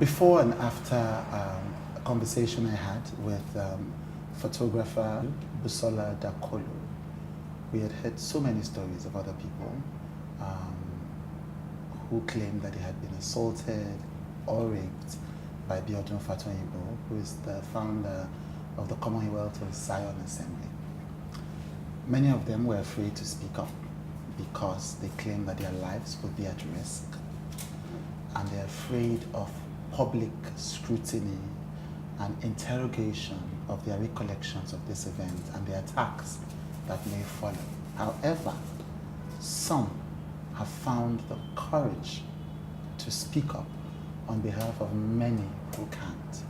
before and after a conversation I had with photographer Busola Dakolo, we had heard so many stories of other people who claimed that they had been assaulted or raped by Biodun Fatoyinbo, who is the founder of the Commonwealth of Zion Assembly. Many of them were afraid to speak up because they claimed that their lives would be at risk, and they're afraid of public scrutiny and interrogation of their recollections of this event and the attacks that may follow. However, some have found the courage to speak up on behalf of many who can't.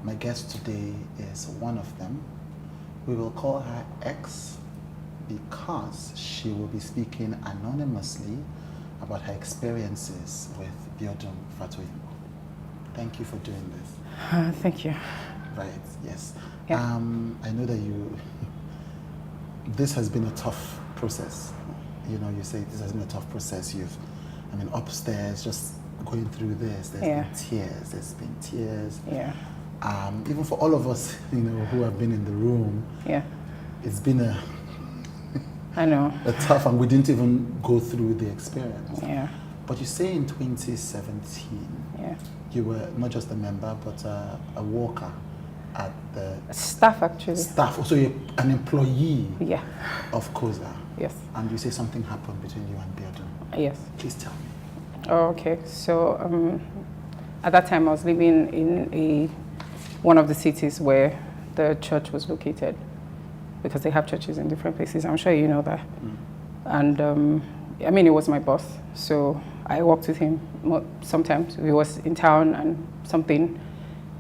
My guest today is one of them. We will call her X because she will be speaking anonymously about her experiences with Biodun Fatoyinbo. Thank you for doing this. Thank you. Right, yes. Yeah. I know that this has been a tough process. You know, you say this has been a tough process. Upstairs, just going through this, there's been tears. Yeah. Even for all of us, who have been in the room, it's been I know. a tough, and we didn't even go through the experience. Yeah. But you say in 2017, you were not just a member, but a worker at the... Staff, actually. Staff, so you're an employee of COZA. Yes. And you say something happened between you and Biodun. Yes. Please tell me. Oh, okay. So at that time I was living in one of the cities where the church was located, because they have churches in different places. I'm sure you know that. And it was my boss, so I worked with him sometimes. He was in town and something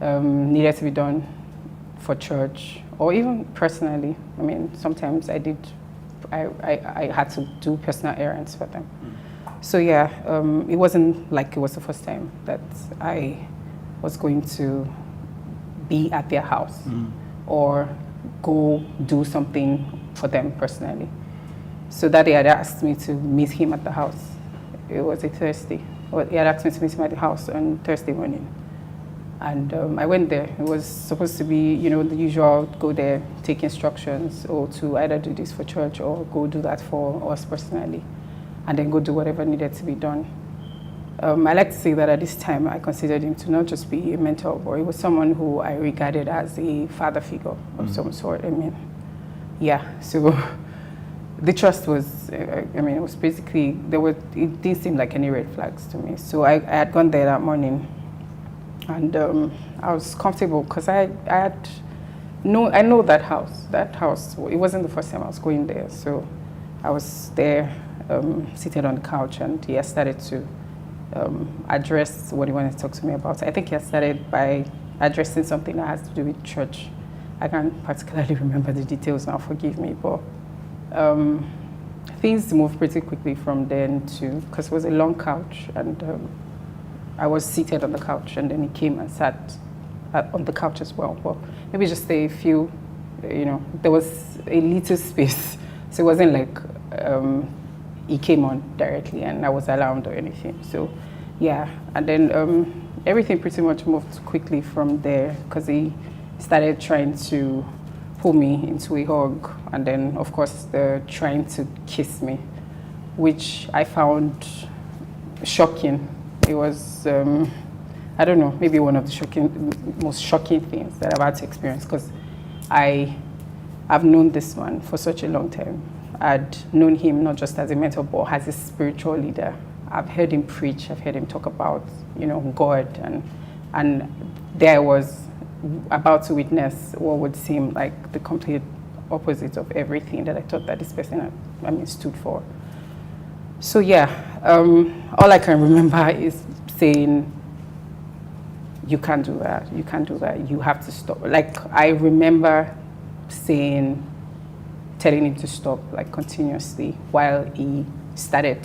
needed to be done for church, or even personally. Sometimes I had to do personal errands for them. So it wasn't like it was the first time that I was going to be at their house or go do something for them personally. So that day had asked me to meet him at the house. It was a Thursday. He had asked me to meet him at the house on Thursday morning. And I went there. It was supposed to be, the usual, go there, take instructions, or to either do this for church or go do that for us personally, and then go do whatever needed to be done. I like to say that at this time I considered him to not just be a mentor, but he was someone who I regarded as a father figure of some sort. So the trust was, it was basically, it didn't seem like any red flags to me. So I had gone there that morning, and I was comfortable because I know that house. That house, it wasn't the first time I was going there. So I was there, seated on the couch, and he had started to address what he wanted to talk to me about. I think he had started by addressing something that has to do with church. I can't particularly remember the details now, forgive me, but things moved pretty quickly from then to, because it was a long couch, and I was seated on the couch, and then he came and sat on the couch as well. But maybe just a few, there was a little space, so it wasn't like he came on directly and I was alarmed or anything. So and then everything pretty much moved quickly from there, because he started trying to pull me into a hug, and then of course trying to kiss me, which I found shocking. It was I don't know, maybe one of the most shocking things that I've had to experience, because I've known this man for such a long time. I'd known him not just as a mentor, but as a spiritual leader. I've heard him preach, I've heard him talk about, God, and there I was about to witness what would seem like the complete opposite of everything that I thought that this person stood for. So all I can remember is saying, you can't do that, you have to stop. Like, I remember telling him to stop, like, continuously, while he started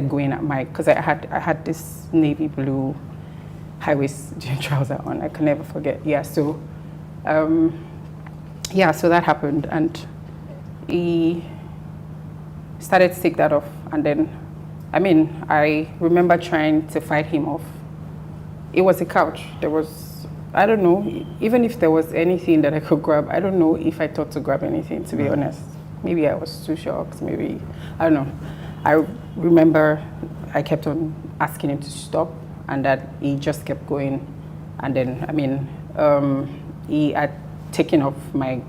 going at my, because I had this navy blue high-waist trouser on. I can never forget. So that happened, and he started to take that off, and then I remember trying to fight him off, it was a couch. There was, I don't know, even if there was anything that I could grab, I don't know if I thought to grab anything, to be honest. Maybe I was too shocked, maybe, I don't know. I remember I kept on asking him to stop, and that he just kept going. And then, I mean, he had taken off my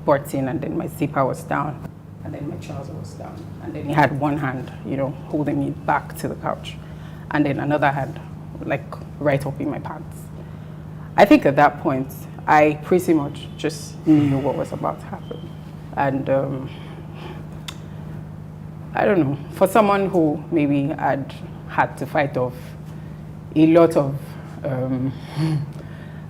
button, and then my zipper was down, and then my trouser was down. And then he had one hand, you know, holding me back to the couch, and then another hand, like, right up in my pants. I think at that point, I pretty much just knew what was about to happen. And I don't know, for someone who maybe had to fight off a lot of,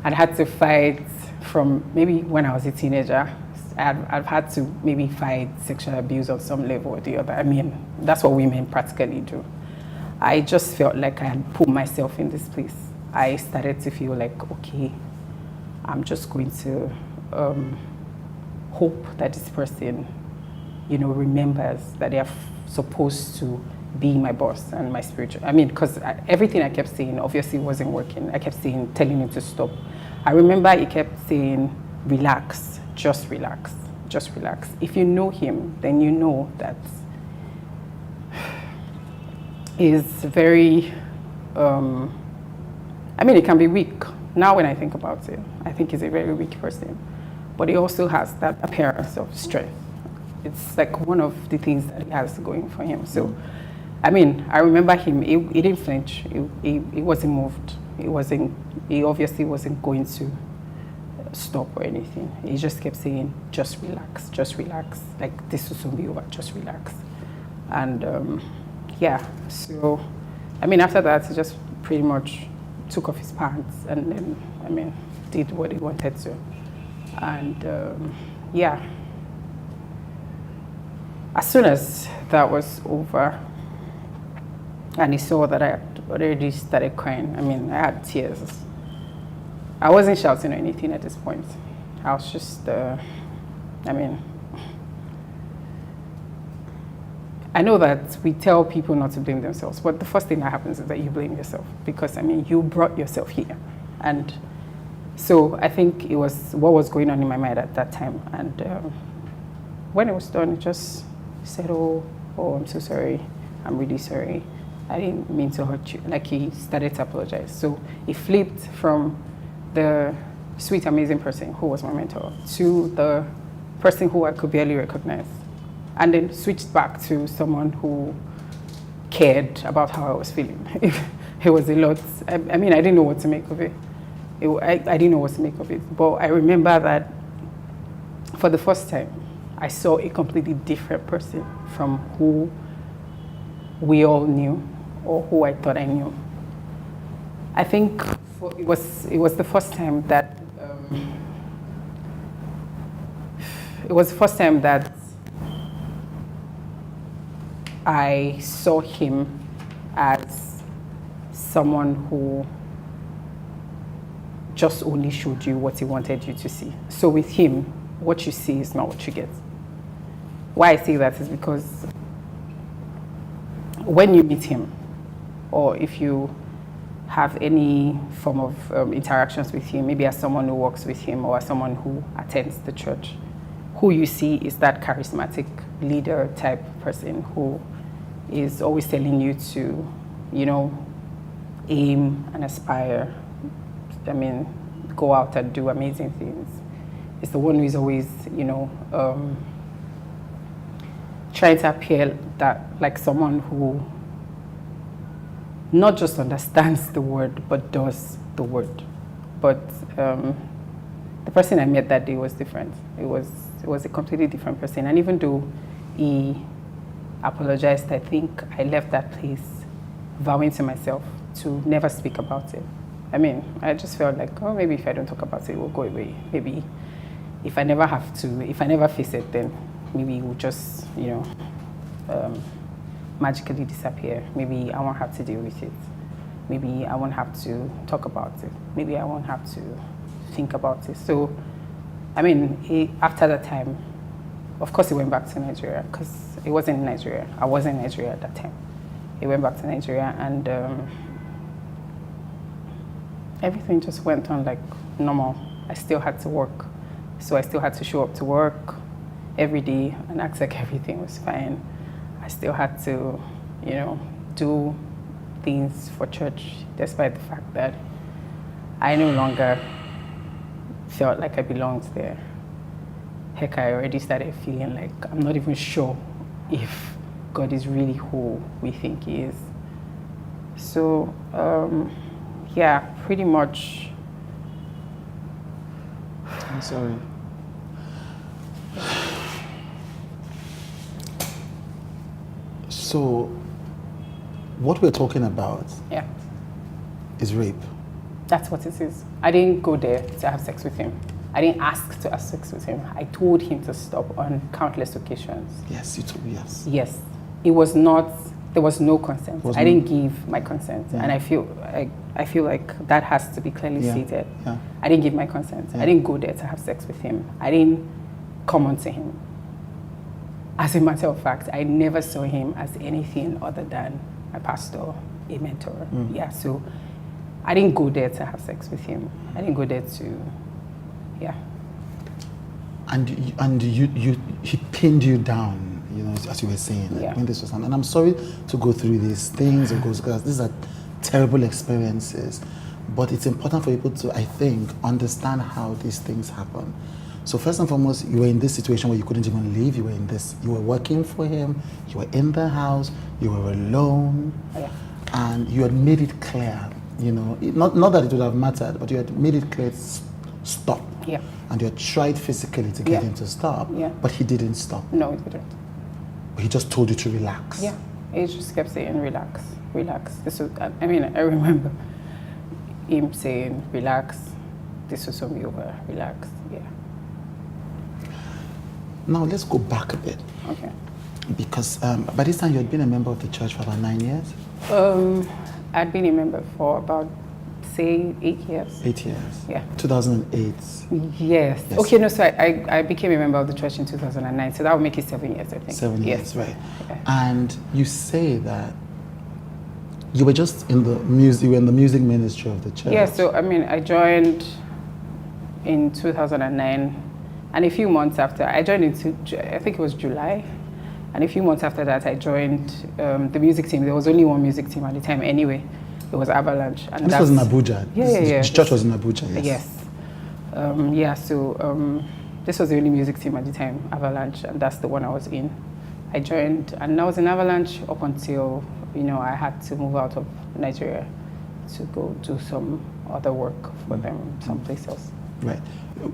I'd had to fight from maybe when I was a teenager. I've had to maybe fight sexual abuse on some level or the other. I mean, that's what women practically do. I just felt like I had put myself in this place. I started to feel like, okay, I'm just going to hope that this person, you know, remembers that they are supposed to be my boss and my spiritual. I mean, because everything I kept saying obviously wasn't working. I kept telling him to stop. I remember he kept saying, relax, just relax, just relax. If you know him, then you know that he's very, I mean, he can be weak. Now when I think about it, I think he's a very weak person. But he also has that appearance of strength. It's like one of the things that he has going for him. So, I mean, I remember him, he didn't flinch. He wasn't moved. He obviously wasn't going to stop or anything. He just kept saying, just relax. Like, this will soon be over, just relax. And yeah, so, I mean, after that, he just pretty much took off his pants and then, I mean, did what he wanted to. And yeah, as soon as that was over and he saw that I had already started crying, I mean, I had tears. I wasn't shouting or anything at this point. I was just, I mean, I know that we tell people not to blame themselves, but the first thing that happens is that you blame yourself because, I mean, you brought yourself here. And so I think it was what was going on in my mind at that time. And when it was done, it just said, oh, I'm so sorry. I'm really sorry. I didn't mean to hurt you. Like, he started to apologize. So he flipped from the sweet, amazing person who was my mentor to the person who I could barely recognize. And then switched back to someone who cared about how I was feeling. It was a lot. I mean, I didn't know what to make of it. I didn't know what to make of it. But I remember that for the first time, I saw a completely different person from who we all knew or who I thought I knew. I think it was the first time that I saw him as someone who just only showed you what he wanted you to see. So with him, what you see is not what you get. Why I say that is because when you meet him, or if you have any form of interactions with him, maybe as someone who works with him or as someone who attends the church, who you see is that charismatic leader type person who is always telling you to, you know, aim and aspire. I mean, go out and do amazing things. It's the one who is always, you know, trying to appear that like someone who not just understands the word, but does the word. But the person I met that day was different. It was a completely different person. And even though he apologized, I think I left that place vowing to myself to never speak about it. I mean, I just felt like, oh, maybe if I don't talk about it, it will go away. Maybe if I never face it, then maybe it will just, you know, magically disappear. Maybe I won't have to deal with it. Maybe I won't have to talk about it. Maybe I won't have to think about it. So, I mean, after that time, of course, he went back to Nigeria because it wasn't in Nigeria. I wasn't in Nigeria at that time. He went back to Nigeria, and Everything just went on like normal. I still had to work. So I still had to show up to work every day and act like everything was fine. I still had to, do things for church, despite the fact that I no longer felt like I belonged there. Heck, I already started feeling like I'm not even sure if God is really who we think He is. So, yeah, pretty much. I'm sorry. So, what we're talking about is rape. That's what it is. I didn't go there to have sex with him. I didn't ask to have sex with him. I told him to stop on countless occasions. Yes, you told me, yes. Yes. It was not, there was no consent. I didn't give my consent. And I feel like that has to be clearly stated. Yeah. I didn't give my consent. I didn't go there to have sex with him. I didn't come on to him. As a matter of fact, I never saw him as anything other than a pastor, a mentor. Yeah, so I didn't go there to have sex with him. I didn't go there to, And he pinned you down, as you were saying, when this was happening. And I'm sorry to go through these things, because these are terrible experiences. But it's important for people to, I think, understand how these things happen. So first and foremost, you were in this situation where you couldn't even leave. You were working for him. You were in the house. You were alone, and you had made it clear. Not that it would have mattered, but you had made it clear. Stop. Yeah. And you had tried physically to get him to stop. Yeah. But he didn't stop. No, he didn't. He just told you to relax. Yeah. He just kept saying, relax, relax. I remember him saying, relax. This will soon be over. Relax. Yeah. Now let's go back a bit. Okay. Because by this time you had been a member of the church for about 9 years? I'd been a member for about, say, 8 years. 8 years? Yeah. 2008? Yes. Okay, no, so I became a member of the church in 2009, so that would make it 7 years, I think. 7 years, right. Okay. And you say that you were just in the music ministry of the church. Yeah, so I joined in 2009, and a few months after, I joined I think it was July, and a few months after that I joined the music team. There was only one music team at the time anyway. It was Avalanche. And this was in Abuja? Yeah. The church was in Abuja, yes. Yes. This was the only music team at the time, Avalanche, and that's the one I was in. I joined, and I was in Avalanche up until, I had to move out of Nigeria to go do some other work for them someplace else. Right.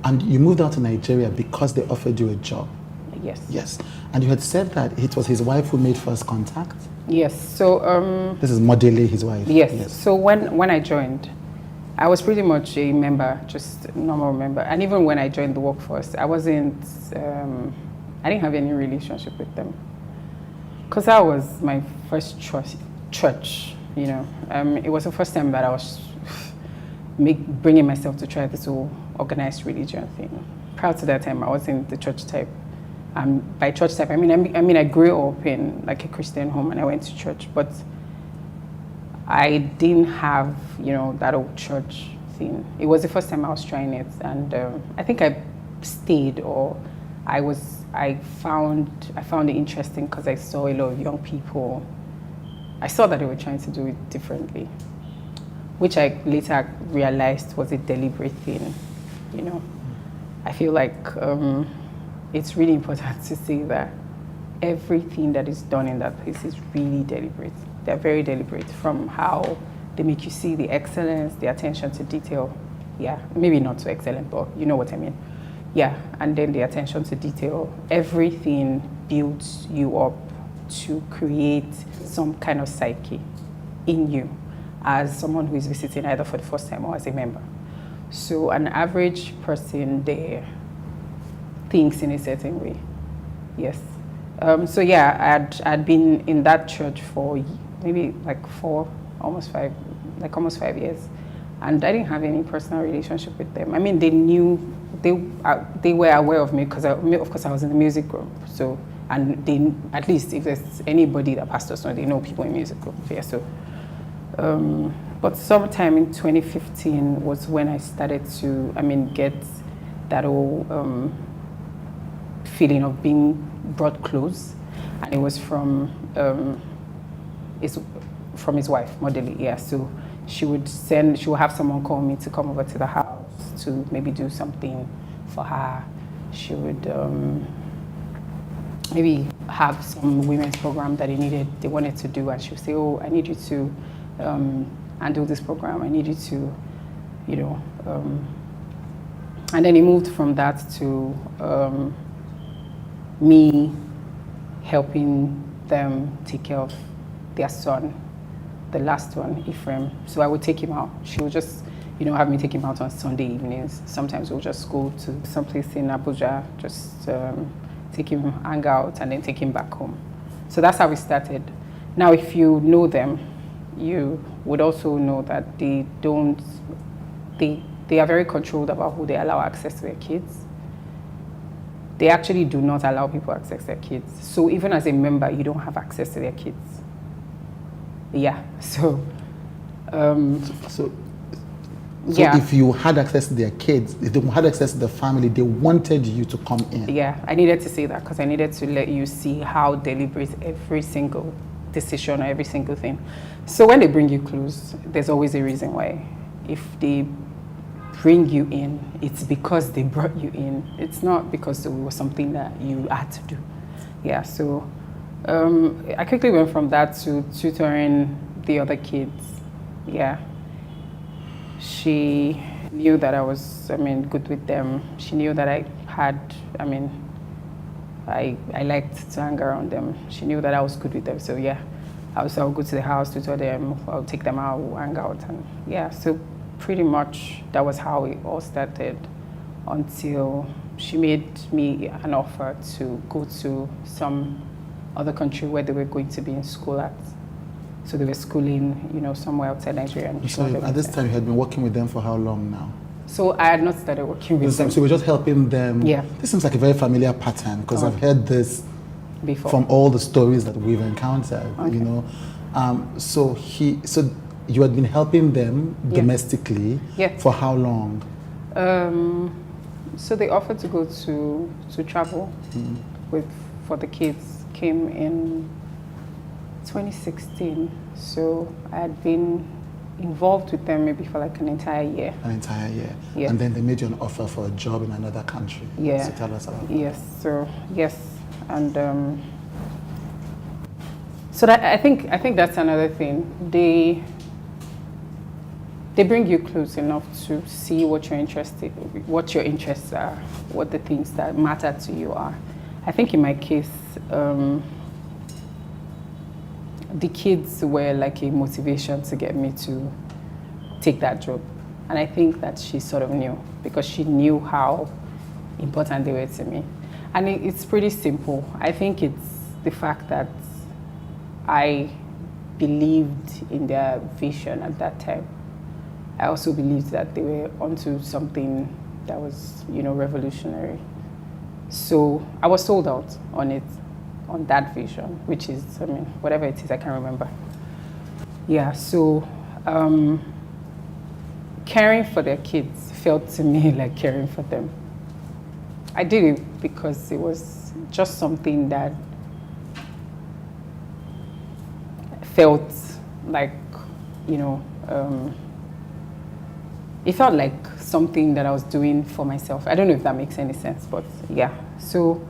And you moved out to Nigeria because they offered you a job? Yes. Yes. And you had said that it was his wife who made first contact? Yes. So this is Modele, his wife? Yes. So when I joined, I was pretty much a member, just a normal member. And even when I joined the workforce, I wasn't, I didn't have any relationship with them. Because that was my first church, It was the first time that I was bringing myself to try this whole organized religion thing. Prior to that time, I wasn't the church type. By church type, I grew up in like a Christian home and I went to church, but I didn't have, that old church thing. It was the first time I was trying it, and I think I stayed, or I found it interesting because I saw a lot of young people. I saw that they were trying to do it differently, which I later realized was a deliberate thing, I feel like it's really important to say that everything that is done in that place is really deliberate. They're very deliberate, from how they make you see the excellence, the attention to detail. Yeah, maybe not so excellent, but you know what I mean. Yeah, and then the attention to detail. Everything builds you up to create some kind of psyche in you as someone who is visiting either for the first time or as a member. So an average person there thinks in a certain way. Yes. I'd been in that church for maybe like almost five years, and I didn't have any personal relationship with them. They knew, they were aware of me because of course I was in the music group. So, and they, at least if there's anybody that pastors know, they know people in music group. Yeah. So, But sometime in 2015 was when I started to, get that whole feeling of being brought close, and it was from his wife, Modeli. Yeah, so she would have someone call me to come over to the house to maybe do something for her. She would maybe have some women's program that they wanted to do, and she would say, "Oh, I need you to handle this program. I need you to, and then it moved from that to me helping them take care of their son, the last one, Ephraim. So I would take him out. She would just, have me take him out on Sunday evenings. Sometimes we'll just go to someplace in Abuja, just take him, hang out, and then take him back home. So that's how we started. Now, if you know them, you would also know that they are very controlled about who they allow access to their kids. They actually do not allow people access to their kids. So even as a member, you don't have access to their kids. Yeah, so if you had access to their kids, if they had access to the family, they wanted you to come in. Yeah, I needed to say that because I needed to let you see how deliberate every single decision or every single thing. So when they bring you close, there's always a reason why. If they bring you in, it's because they brought you in. It's not because it was something that you had to do. Yeah, so I quickly went from that to tutoring the other kids. Yeah. She knew that I was, good with them. She knew that I had, I liked to hang around them. She knew that I was good with them. So yeah, I'll go to the house, tutor them, I'll take them out, we'll hang out. And yeah, so pretty much that was how it all started until she made me an offer to go to some other country where they were going to be in school at. So they were schooling, somewhere outside Nigeria. So at this time, you had been working with them for how long now? So I had not started working with them. So you were just helping them? Yeah. This seems like a very familiar pattern because I've heard this before from all the stories that we've encountered, So you had been helping them domestically for how long? So they offered to go to travel for the kids, came in 2016. So I had been involved with them maybe for like an entire year. An entire year. Yeah. And then they made you an offer for a job in another country. Yeah. So tell us about that. Yes. So yes, and so that I think that's another thing. They bring you close enough to see what your interests are, what the things that matter to you are. I think in my case, the kids were like a motivation to get me to take that job. And I think that she sort of knew, because she knew how important they were to me. And it's pretty simple. I think it's the fact that I believed in their vision at that time. I also believed that they were onto something that was, revolutionary. So I was sold out on it, on that vision, which is, whatever it is, I can't remember. Yeah, so caring for their kids felt to me like caring for them. I did it because it was just something that felt like, it felt like something that I was doing for myself. I don't know if that makes any sense, but yeah. So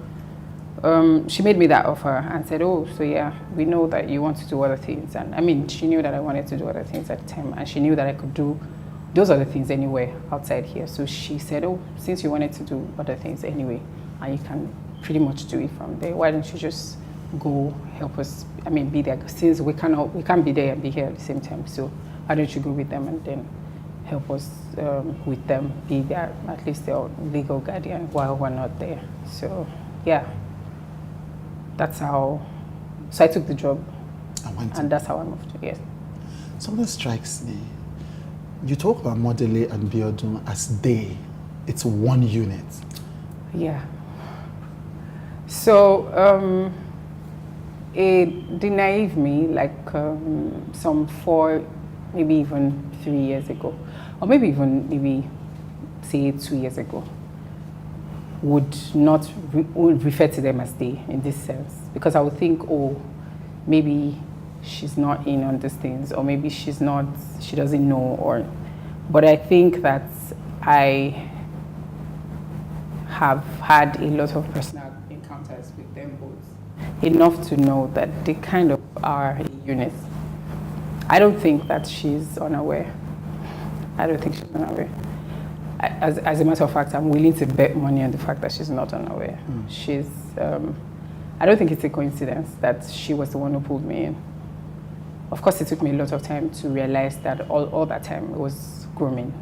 she made me that offer and said, "Oh, so yeah, we know that you want to do other things." And she knew that I wanted to do other things at the time, and she knew that I could do those other things anywhere outside here. So she said, "Oh, since you wanted to do other things anyway, and you can pretty much do it from there, why don't you just go help us? Be there, since we can't be there and be here at the same time. So why don't you go with them and then help us with them, be there, at least their legal guardian while we're not there." So yeah, that's how. So I took the job, and that's how I moved. Yes. Something strikes me. You talk about Modele and Biodun as they. It's one unit. Yeah. So the naive me, like some 4 maybe even 3 years ago, or maybe say 2 years ago, would not would refer to them as they in this sense, because I would think, oh, maybe she's not in on these things, or maybe she doesn't know, but I think that I have had a lot of personal encounters with them both, enough to know that they kind of are a unit. I don't think that she's unaware. I don't think she's unaware. As a matter of fact, I'm willing to bet money on the fact that she's not unaware. She's, I don't think it's a coincidence that she was the one who pulled me in. Of course, it took me a lot of time to realize that all that time it was grooming.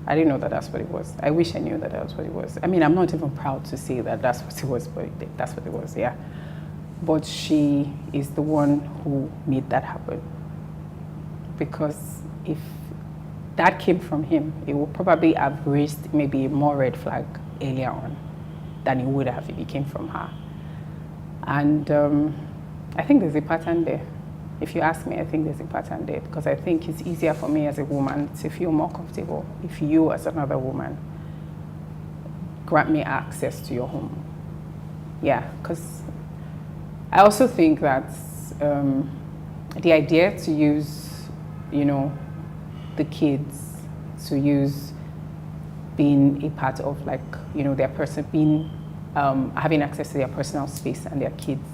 I didn't know that that's what it was. I wish I knew that that's what it was. I mean, I'm not even proud to say that that's what it was, but that's what it was, yeah. But she is the one who made that happen. Because if that came from him, it would probably have raised maybe more red flag earlier on than it would have if it came from her. And I think there's a pattern there. If you ask me, I think there's a pattern there, because I think it's easier for me as a woman to feel more comfortable if you, as another woman, grant me access to your home. Yeah, because I also think that the idea to use, the kids, to use being a part of, like, their person, being having access to their personal space and their kids,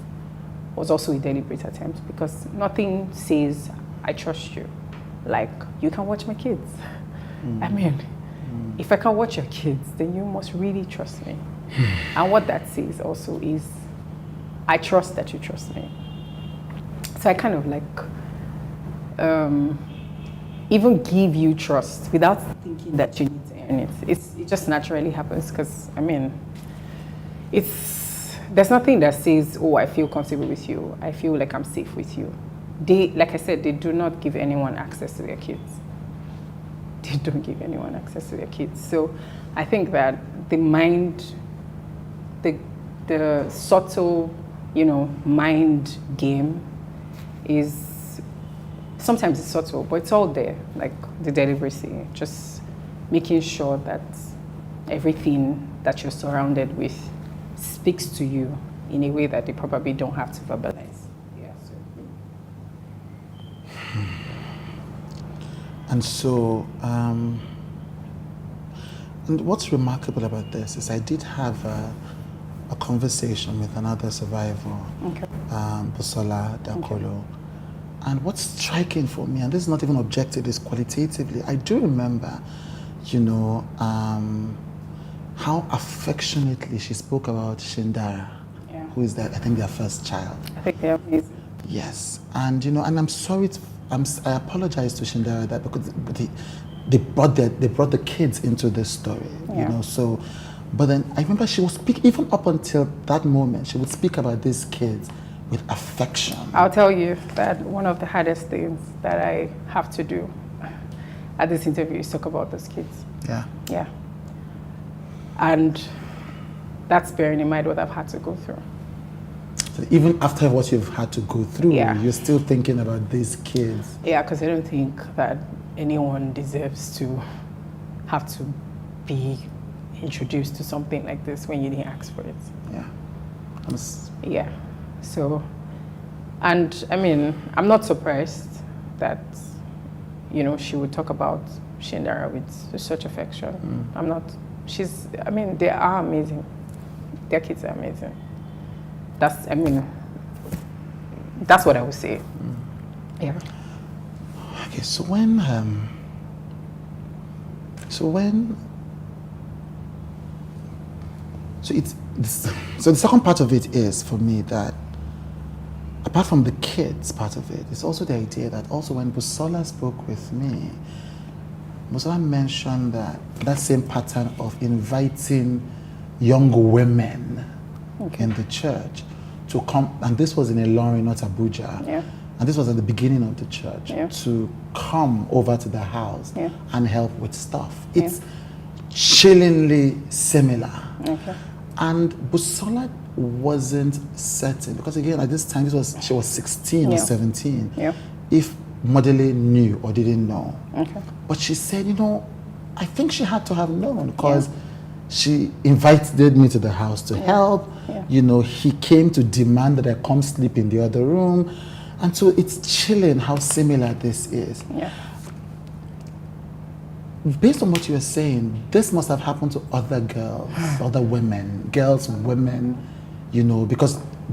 was also a deliberate attempt, because nothing says I trust you like you can watch my kids. I mean, if I can watch your kids, then you must really trust me. And what that says also is I trust that you trust me. So I kind of like even give you trust without thinking that you need to earn it. It just naturally happens, because I mean, there's nothing that says, oh, I feel comfortable with you, I feel like I'm safe with you. They, like I said, they do not give anyone access to their kids. They don't give anyone access to their kids. So I think that the mind, the subtle, mind game is, sometimes it's subtle, but it's all there, like the delicacy, just making sure that everything that you're surrounded with speaks to you in a way that they probably don't have to verbalize. Yeah. And so, and what's remarkable about this is I did have a conversation with another survivor, Okay. Busola Dakolo. Okay. And what's striking for me, and this is not even objective, is qualitatively, I do remember, how affectionately she spoke about Shindara, Yeah. who is I think their first child. I think they're amazing. Yes, and and I'm sorry, I apologize to Shindara that because they brought the kids into this story, Yeah. So, but then I remember she would speak, even up until that moment, she would speak about these kids with affection. I'll tell you that one of the hardest things that I have to do at this interview is talk about those kids. Yeah. Yeah. And that's bearing in mind what I've had to go through. So even after what you've had to go through, Yeah. you're still thinking about these kids. Yeah, because I don't think that anyone deserves to have to be introduced to something like this when you didn't ask for it. Yeah. Yeah. So, and I mean, I'm not surprised that, she would talk about Shindara with such affection. I'm not. They are amazing. Their kids are amazing. That's what I would say. Yeah. Okay, so when the second part of it is for me that apart from the kids part of it, it's also the idea that also when Busola spoke with me, Busola mentioned that same pattern of inviting young women in the church to come, and this was in Ilorin, not Abuja. Yeah. And this was at the beginning of the church, to come over to the house and help with stuff. It's chillingly similar. Okay. And Busola wasn't certain, because again, at this time, she was 16 or 17. Yeah. If Modele knew or didn't know. Okay. But she said, I think she had to have known because she invited me to the house to help. Yeah. He came to demand that I come sleep in the other room. And so it's chilling how similar this is. Yeah. Based on what you were saying, this must have happened to other girls, other women, because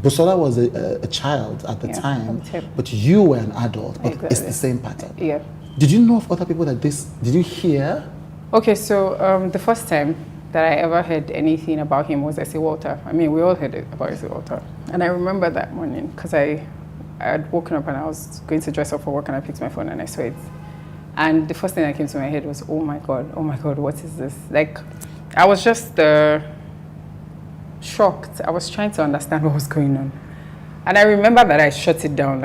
Busola was a child at the time, but you were an adult, but it's the same pattern. Yeah. Did you know of other people like this? Did you hear? Okay, so the first time that I ever heard anything about him was S.A. Walter. I mean, we all heard it about S.A. Walter. And I remember that morning because I had woken up and I was going to dress up for work and I picked my phone and I saw it. And the first thing that came to my head was, oh my God, what is this? Like, I was just shocked. I was trying to understand what was going on. And I remember that I shut it down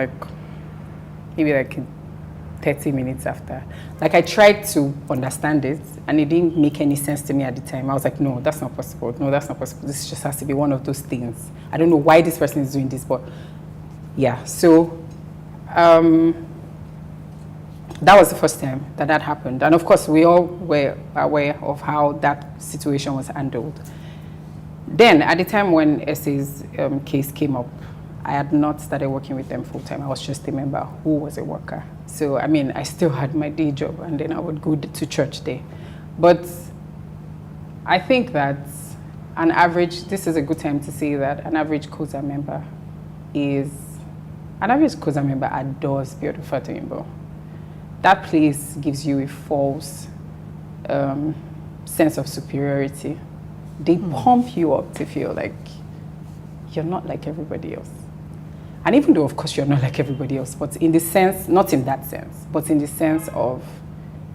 maybe 30 minutes after. Like, I tried to understand it and it didn't make any sense to me at the time. I was like, no, that's not possible. No, that's not possible. This just has to be one of those things. I don't know why this person is doing this, but yeah. So that was the first time that happened. And of course, we all were aware of how that situation was handled. Then, at the time when Essay's case came up, I had not started working with them full time. I was just a member who was a worker. So, I mean, I still had my day job and then I would go to church there. But I think that this is a good time to say that an average COZA member adores Biodun Fatoyinbo. That place gives you a false sense of superiority. They pump you up to feel like you're not like everybody else. And even though, of course, you're not like everybody else, but in the sense, not in that sense, but in the sense of,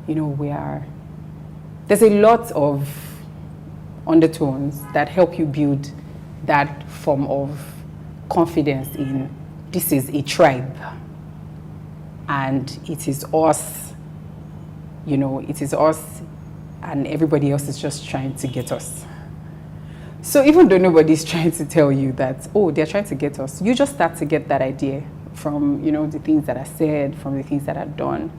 there's a lot of undertones that help you build that form of confidence in this is a tribe. And it is us, it is us, and everybody else is just trying to get us. So even though nobody's trying to tell you that, oh, they're trying to get us, you just start to get that idea from, the things that are said, from the things that are done.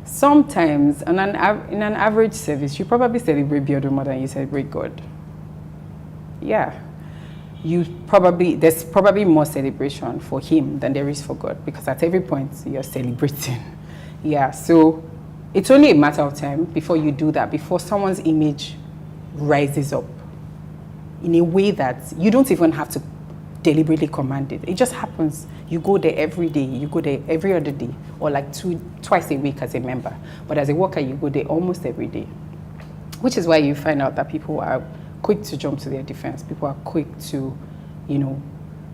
Sometimes, in an average service, you probably celebrate Biodun more than you celebrate God. Yeah. There's probably more celebration for him than there is for God, because at every point you're celebrating. Yeah, so it's only a matter of time before you do that, before someone's image rises up in a way that you don't even have to deliberately command it. It just happens. You go there every day, you go there every other day, or like twice a week as a member. But as a worker, you go there almost every day, which is why you find out that people are quick to jump to their defense. People are quick to,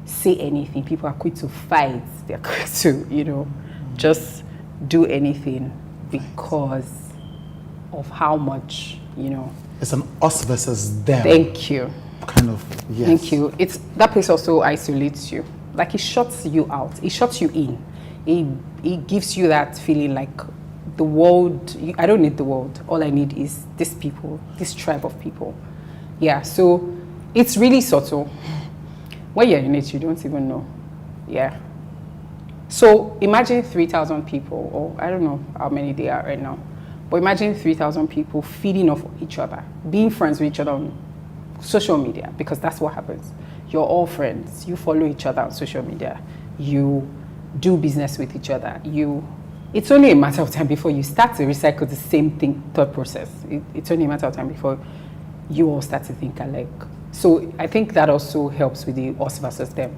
say anything. People are quick to fight. They're quick to, just do anything because of how much, It's an us versus them. Thank you. Kind of, yes. Thank you. That place also isolates you. Like, it shuts you out. It shuts you in. It gives you that feeling like the world, I don't need the world. All I need is these people, this tribe of people. Yeah, so it's really subtle. When you're in it, you don't even know. Yeah. So imagine 3,000 people, or I don't know how many they are right now, but imagine 3,000 people feeding off each other, being friends with each other on social media, because that's what happens. You're all friends. You follow each other on social media. You do business with each other. It's only a matter of time before you start to recycle the same thought process. It's only a matter of time before you all start to think alike. So I think that also helps with the us versus them.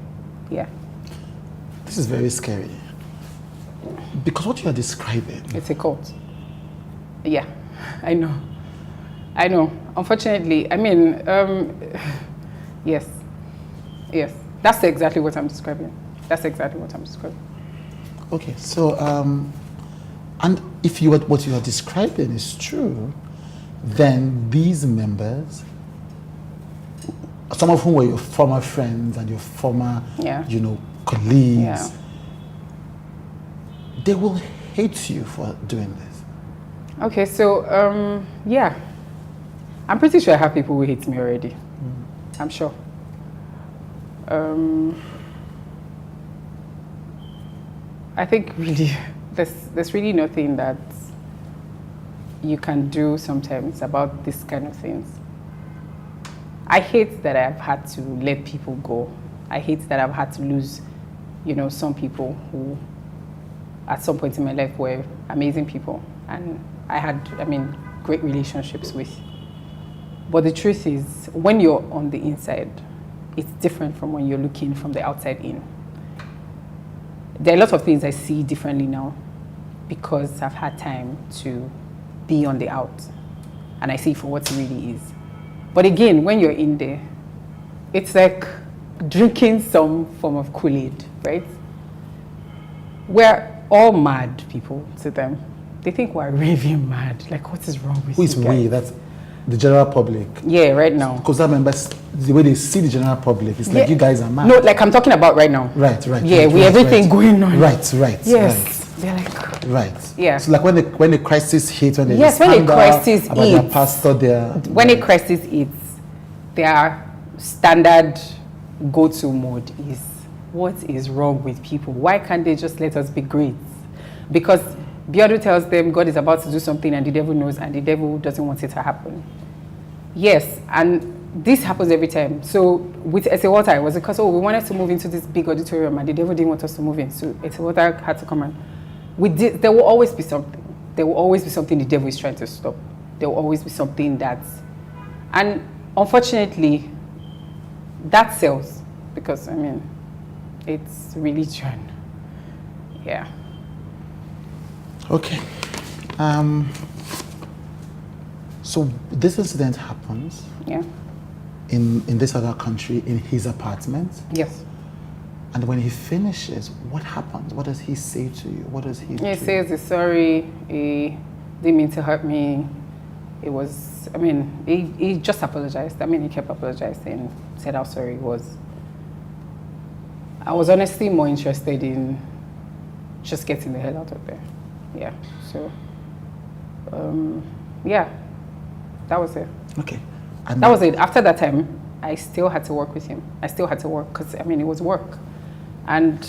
Yeah. This is very scary. Because what you are describing... It's a cult. Yeah, I know. Unfortunately, I mean, yes. That's exactly what I'm describing. Okay, so, and if what you are describing is true, then these members, some of whom were your former friends and your former, colleagues, they will hate you for doing this. Okay, so, yeah. I'm pretty sure I have people who hate me already. I'm sure. I think really there's really nothing that you can do sometimes about this kind of things. I hate that I've had to let people go. I hate that I've had to lose, some people who at some point in my life were amazing people. And I had, great relationships with. But the truth is, when you're on the inside, it's different from when you're looking from the outside in. There are a lot of things I see differently now because I've had time to be on the out. And I see it for what it really is. But again, when you're in there, it's like drinking some form of Kool-Aid, right? We're all mad people to them. They think we're raving mad. Like, what is wrong with Who is you guys? we? That's the general public. Yeah, right now. COZA members, the way they see the general public, it's like you guys are mad. No, like I'm talking about right now. Right. Yeah, everything going on. Right. Yes. They're like. Right. Yeah. So like when the crisis hits, when they yes, when the crisis about hits, their pastor, when a crisis hits, their standard go-to mode is, what is wrong with people? Why can't they just let us be great? Because Biodun tells them God is about to do something and the devil knows and the devil doesn't want it to happen. Yes, and this happens every time. So with Esewota, it was because, we wanted to move into this big auditorium and the devil didn't want us to move in. So Esewota had to come and there will always be something. There will always be something the devil is trying to stop. There will always be something and unfortunately, that sells because, it's religion. Yeah. Okay. So this incident happens. Yeah. In this other country, in his apartment. Yes. And when he finishes, what happens? What does he say to you? What does he do? He says he's sorry. He didn't mean to hurt me. It was, he just apologized. He kept apologizing, said how sorry he was. I was honestly more interested in just getting the hell out of there. Yeah. So, yeah, that was it. Okay. That was it. After that time, I still had to work with him. I still had to work because, it was work. And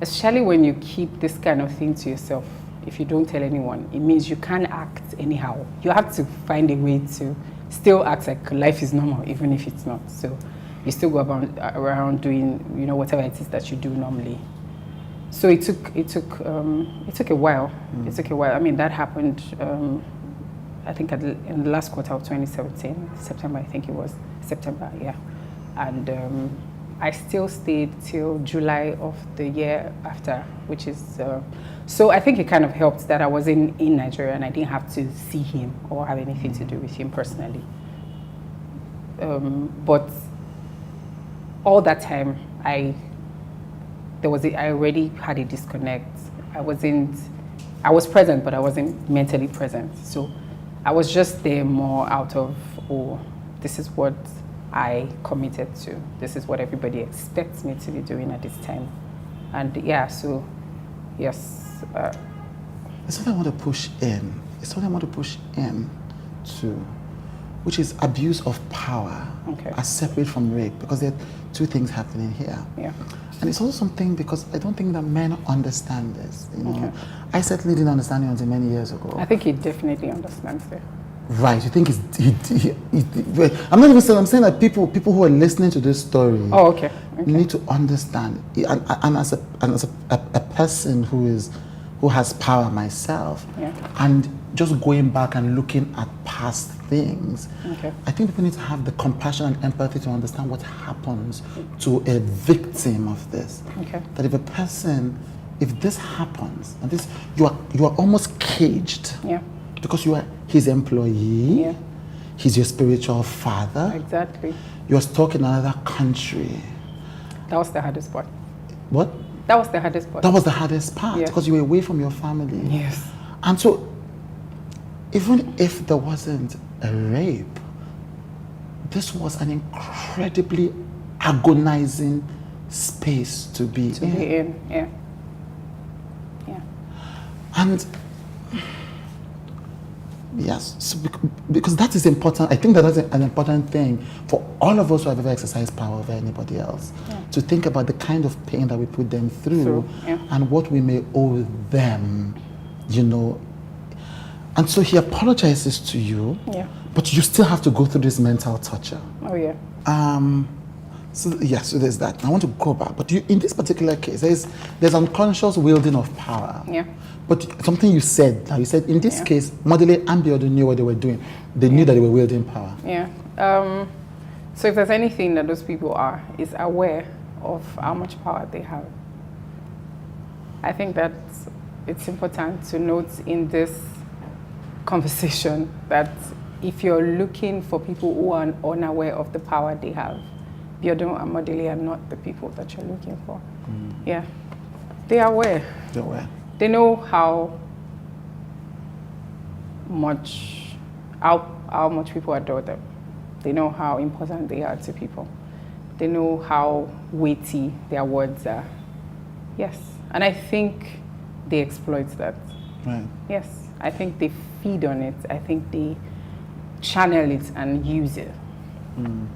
especially when you keep this kind of thing to yourself, if you don't tell anyone, it means you can't act anyhow. You have to find a way to still act like life is normal, even if it's not. So you still go around doing, whatever it is that you do normally. So it took a while. It took a while. That happened, I think in the last quarter of 2017, September, I think it was. September, yeah. And I still stayed till July of the year after, which is, so I think it kind of helped that I was in Nigeria and I didn't have to see him or have anything to do with him personally. But all that time, I already had a disconnect. I was present, but I wasn't mentally present. So I was just there more out of, this is what I committed to. This is what everybody expects me to be doing at this time. And yeah, so yes. It's something I want to push in. It's something I want to push in to, which is abuse of power, as separate from rape, because there are two things happening here. Yeah. And it's also something because I don't think that men understand this. Okay. I certainly didn't understand it until many years ago. I think he definitely understands it. Right, you think I'm not even saying, I'm saying that people who are listening to this story need to understand. And as a person who has power myself, and just going back and looking at past things, I think people need to have the compassion and empathy to understand what happens to a victim of this. That if this happens, and this you are almost caged. Because you are his employee, he's your spiritual father. Exactly. You're stuck in another country. That was the hardest part. What? That was the hardest part. That was the hardest part, because you were away from your family. Yes. And so, even if there wasn't a rape, this was an incredibly agonizing space to be in. Yeah. Yes, so because that is important. I think that that's an important thing for all of us who have ever exercised power over anybody else, to think about the kind of pain that we put them through and what we may owe them, you know. And so he apologizes to you, but you still have to go through this mental torture. Oh, yeah. So there's that. I want to go back, but in this particular case, there's unconscious wielding of power. Yeah. But something you said in this case, Modele and Biodun knew what they were doing. They knew that they were wielding power. Yeah. So if there's anything that those people is aware of how much power they have. I think that it's important to note in this conversation that if you're looking for people who are unaware of the power they have, Biodun and Modele are not the people that you're looking for. Yeah. They are aware. They're aware. They know how much people adore them. They know how important they are to people. They know how weighty their words are. Yes. And I think they exploit that. Right. Yes. I think they feed on it. I think they channel it and use it.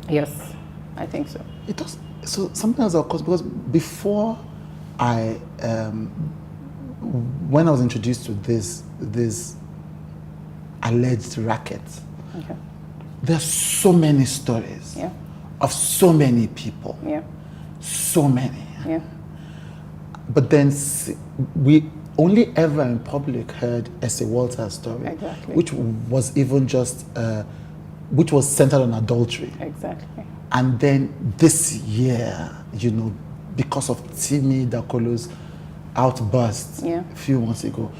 Yes. I think so. It does. So something else, of course, because before when I was introduced to this alleged racket, there are so many stories of so many people. Yeah. So many. Yeah. But then we only ever in public heard S.A. Walter's story, which was even just, which was centered on adultery. Exactly. And then this year, you know, because of Timi Dakolo's outburst a few months ago,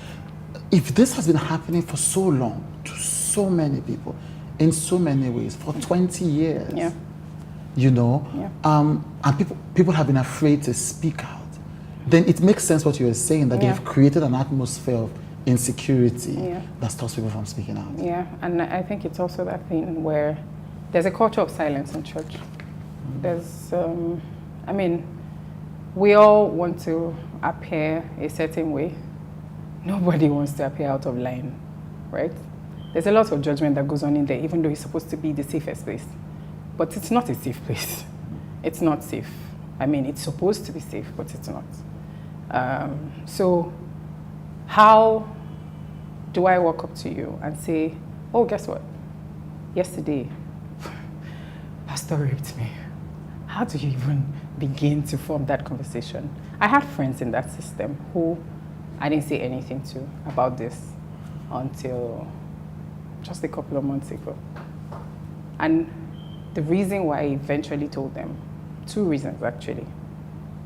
if this has been happening for so long to so many people in so many ways for 20 years, you know, and people have been afraid to speak out, then it makes sense what you were saying, that they've created an atmosphere of insecurity that stops people from speaking out. Yeah, and I think it's also that thing where there's a culture of silence in church. There's, I mean, we all want to appear a certain way. Nobody wants to appear out of line, right? There's a lot of judgment that goes on in there, even though it's supposed to be the safest place. But it's not a safe place. It's not safe. I mean, it's supposed to be safe, but it's not. So how do I walk up to you and say, oh, guess what? Yesterday, Pastor raped me. How do you even begin to form that conversation? I had friends in that system who I didn't say anything to about this until just a couple of months ago. And the reason why I eventually told them, 2 reasons actually,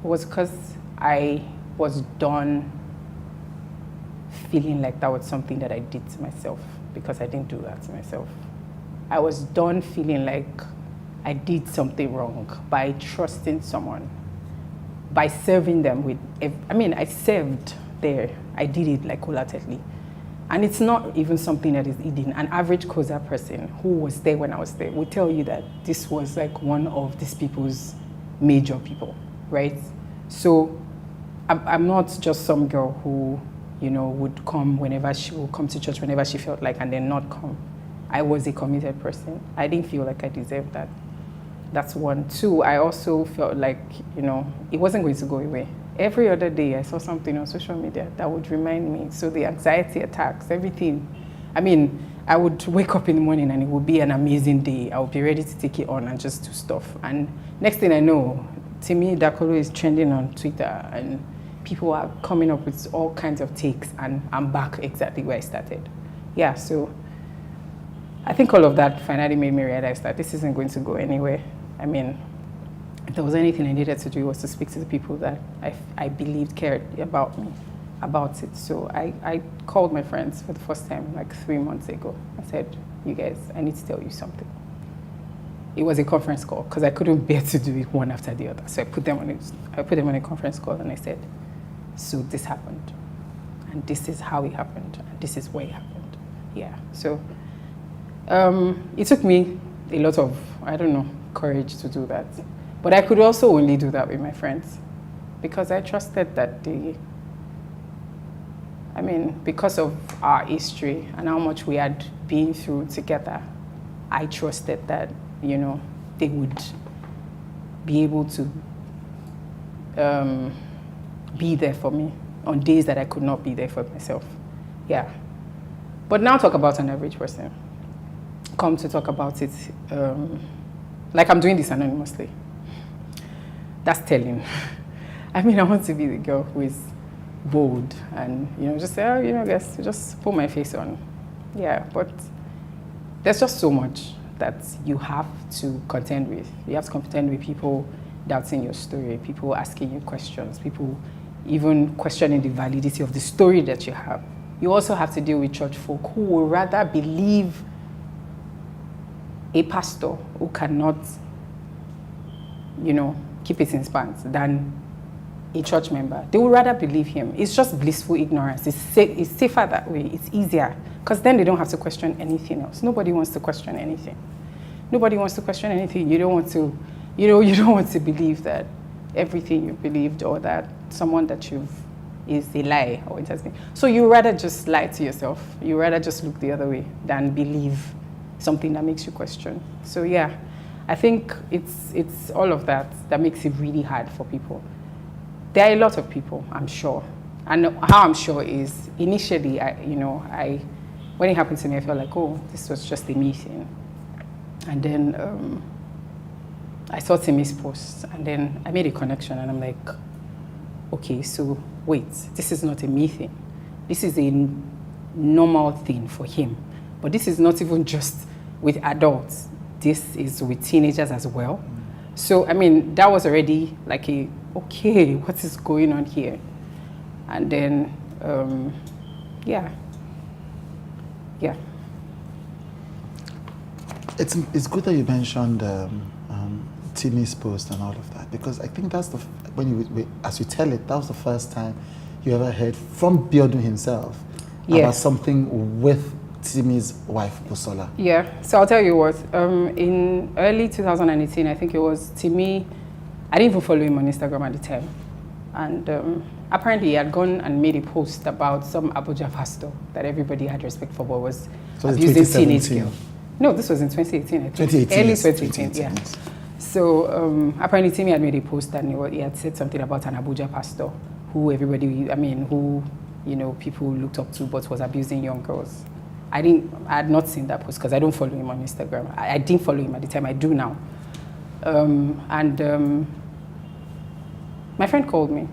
was because I was done feeling like that was something that I did to myself, because I didn't do that to myself. I was done feeling like I did something wrong by trusting someone, by serving them with, I served there. I did it like wholeheartedly. And it's not even something that is hidden. An average COZA person who was there when I was there would tell you that this was like one of these people's major people, right? So I'm not just some girl who, you know, would come whenever she would come to church whenever she felt like and then not come. I was a committed person. I didn't feel like I deserved that. That's 1. 2, I also felt like, you know, it wasn't going to go away. Every other day I saw something on social media that would remind me. So the anxiety attacks, everything. I mean, I would wake up in the morning and it would be an amazing day. I would be ready to take it on and just do stuff. And next thing I know, Timi Dakolo is trending on Twitter and people are coming up with all kinds of takes and I'm back exactly where I started. Yeah, so I think all of that finally made me realize that this isn't going to go anywhere. I mean, if there was anything I needed to do was to speak to the people that I believed cared about me, about it. So I called my friends for the first time like 3 months ago. I said, you guys, I need to tell you something. It was a conference call because I couldn't bear to do it one after the other. So I put them on a conference call and I said, so this happened. And this is how it happened. And this is where it happened. Yeah, so it took me a lot of, courage to do that. But I could also only do that with my friends because I trusted that I mean, because of our history and how much we had been through together, I trusted that, you know, they would be able to be there for me on days that I could not be there for myself. Yeah. But now talk about an average person. Come to talk about it, like I'm doing this anonymously. That's telling. I mean, I want to be the girl who is bold and, you know, just say, oh, you know, guys, just put my face on. Yeah, but there's just so much that you have to contend with. You have to contend with people doubting your story, people asking you questions, people even questioning the validity of the story that you have. You also have to deal with church folk who would rather believe a pastor who cannot, you know, keep it in spans than a church member. They would rather believe him. It's just blissful ignorance. It's safer that way. It's easier because then they don't have to question anything else. Nobody wants to question anything. Nobody wants to question anything. You don't want to, you know, you don't want to believe that everything you believed or that someone that you've is a lie or it has been. So you rather just lie to yourself. You rather just look the other way than believe something that makes you question. So yeah, I think it's all of that that makes it really hard for people. There are a lot of people, I'm sure. And how I'm sure is initially, when it happened to me, I felt like, oh, this was just a me thing. And then I saw Timmy's post and then I made a connection and I'm like, okay, so wait, this is not a me thing. This is a normal thing for him. But this is not even just with adults. This is with teenagers as well. So, I mean, that was already like okay, what is going on here? And then, yeah. It's good that you mentioned Timmy's post and all of that, because I think that's as you tell it, that was the first time you ever heard from Biodun himself about something with Timmy's wife, Busola. Yeah, so I'll tell you what, in early 2018, I think it was Timmy, I didn't even follow him on Instagram at the time. And apparently he had gone and made a post about some Abuja pastor that everybody had respect for, but was abusing teenage girl. No, this was in 2018, I think. 2018, early yes, 2018, 2018, yeah. yes. So apparently Timmy had made a post and he had said something about an Abuja pastor who people looked up to but was abusing young girls. I had not seen that post because I don't follow him on Instagram. I didn't follow him at the time, I do now. My friend called me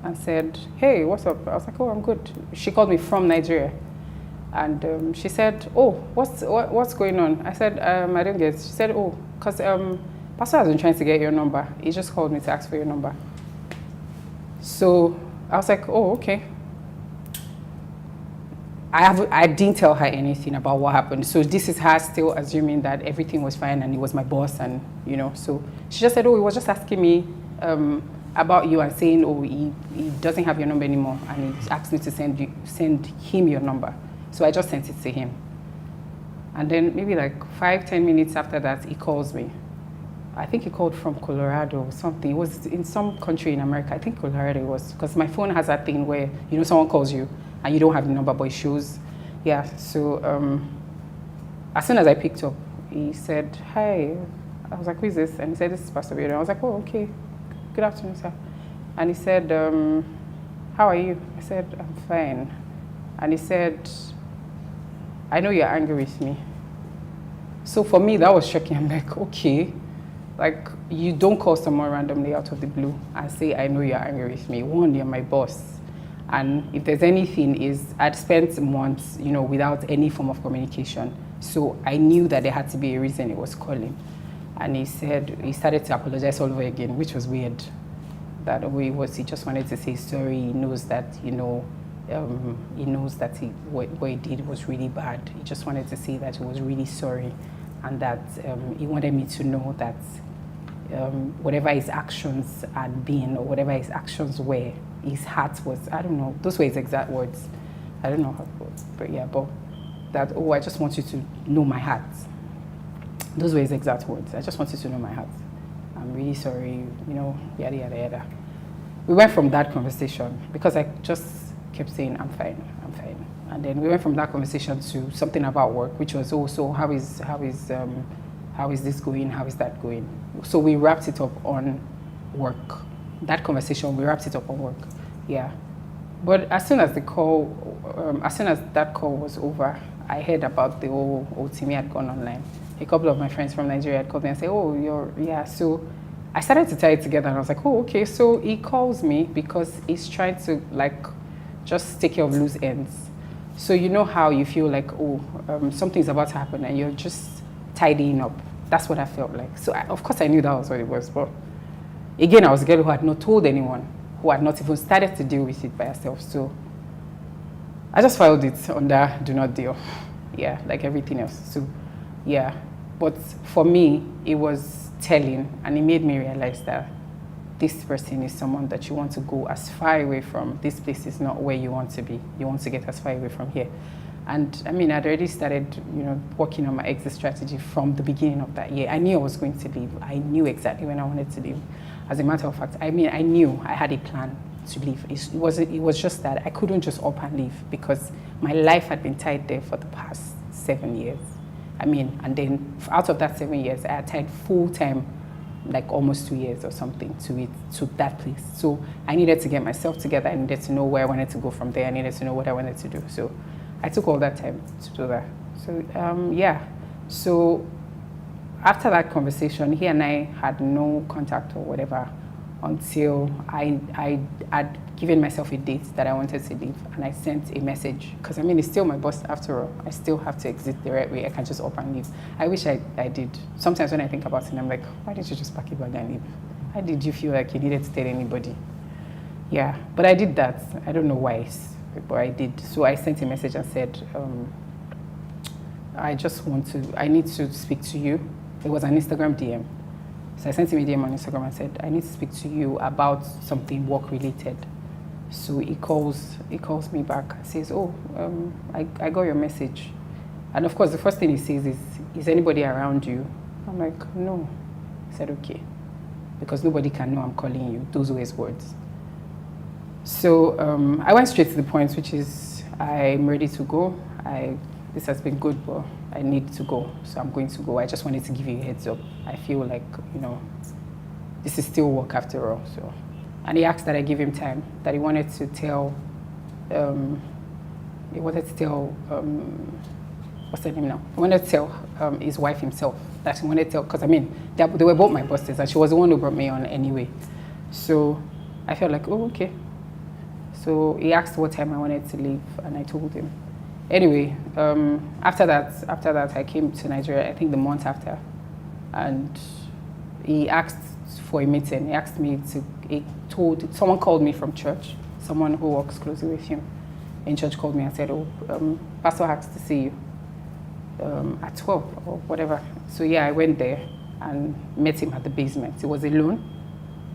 and said, hey, what's up? I was like, oh, I'm good. She called me from Nigeria. And she said, oh, what's going on? I said, I don't get it. She said, oh, because Pastor has been trying to get your number. He just called me to ask for your number. So I was like, oh, okay. I didn't tell her anything about what happened. So this is her still assuming that everything was fine and he was my boss and, so she just said, oh, he was just asking me about you and saying, oh, he doesn't have your number anymore and he asked me to send him your number. So I just sent it to him. And then maybe like 5-10 minutes after that, he calls me. I think he called from Colorado or something. It was in some country in America. I think Colorado was, because my phone has that thing where, someone calls you and you don't have the number, but it shows. Yeah, so as soon as I picked up, he said, hi. I was like, who is this? And he said, this is Pastor Biodun. I was like, oh, okay. Good afternoon, sir. And he said, how are you? I said, I'm fine. And he said, I know you're angry with me. So for me, that was shocking. I'm like, okay. Like, you don't call someone randomly out of the blue and say, I know you're angry with me. One, you're my boss. And if there's anything I'd spent months, without any form of communication. So I knew that there had to be a reason he was calling. And he started to apologize all over again, which was weird. That he just wanted to say sorry. He knows that, he knows that what he did was really bad. He just wanted to say that he was really sorry and that he wanted me to know that whatever his actions had been or whatever his actions were, his heart was, I don't know, those were his exact words. I don't know how, but yeah, but that, oh, I just want you to know my heart. Those were his exact words. I just want you to know my heart. I'm really sorry, yada, yada, yada. We went from that conversation because I just kept saying, I'm fine. And then we went from that conversation to something about work, which was also, how is this going? How is that going? So we wrapped it up on work. That conversation, we wrapped it up on work. Yeah. But as soon as that call was over, I heard about the whole Otimi had gone online. A couple of my friends from Nigeria had called me and said, so I started to tie it together and I was like, oh, okay. So he calls me because he's trying to just take care of loose ends. So you know how you feel like, something's about to happen and you're just tidying up. That's what I felt like. So of course I knew that was what it was. But again, I was a girl who had not told anyone, who had not even started to deal with it by herself. So I just filed it under do not deal. Yeah, like everything else. So yeah. But for me, it was telling, and it made me realize that this person is someone that you want to go as far away from. This place is not where you want to be. You want to get as far away from here. And I mean, I'd already started, working on my exit strategy from the beginning of that year. I knew I was going to leave. I knew exactly when I wanted to leave. As a matter of fact, I knew I had a plan to leave. It was just that I couldn't just up and leave because my life had been tied there for the past 7 years. And then out of that 7 years, I had tied full time, like almost 2 years or something to that place. So I needed to get myself together. I needed to know where I wanted to go from there. I needed to know what I wanted to do. So I took all that time to do that. So yeah. So after that conversation, he and I had no contact or whatever until I had given myself a date that I wanted to leave, and I sent a message because it's still my boss after all. I still have to exit the right way. I can't just up and leave. I wish I did. Sometimes when I think about it, I'm like, why didn't you just pack it back and leave? Why did you feel like you needed to tell anybody? Yeah, but I did that. I don't know why, but I did. So I sent a message and said, I need to speak to you. It was an Instagram DM. So I sent him a DM on Instagram and said, I need to speak to you about something work related. So he calls me back and says, I got your message. And of course, the first thing he says is anybody around you? I'm like, no. He said, okay. Because nobody can know I'm calling you. Those were his words. So I went straight to the point, which is I'm ready to go. This has been good, but I need to go. So I'm going to go. I just wanted to give you a heads up. I feel like, this is still work after all. So, and he asked that I give him time, that he wanted to tell, what's her name now? He wanted to tell his wife himself, that he wanted to tell, because they were both my bosses, and she was the one who brought me on anyway. So I felt like, oh, okay. So he asked what time I wanted to leave, and I told him. Anyway, after that, I came to Nigeria, I think the month after, and he asked for a meeting. He asked me someone called me from church, someone who works closely with him in church called me and said, Pastor asked to see you at 12 or whatever. So yeah, I went there and met him at the basement. It was alone.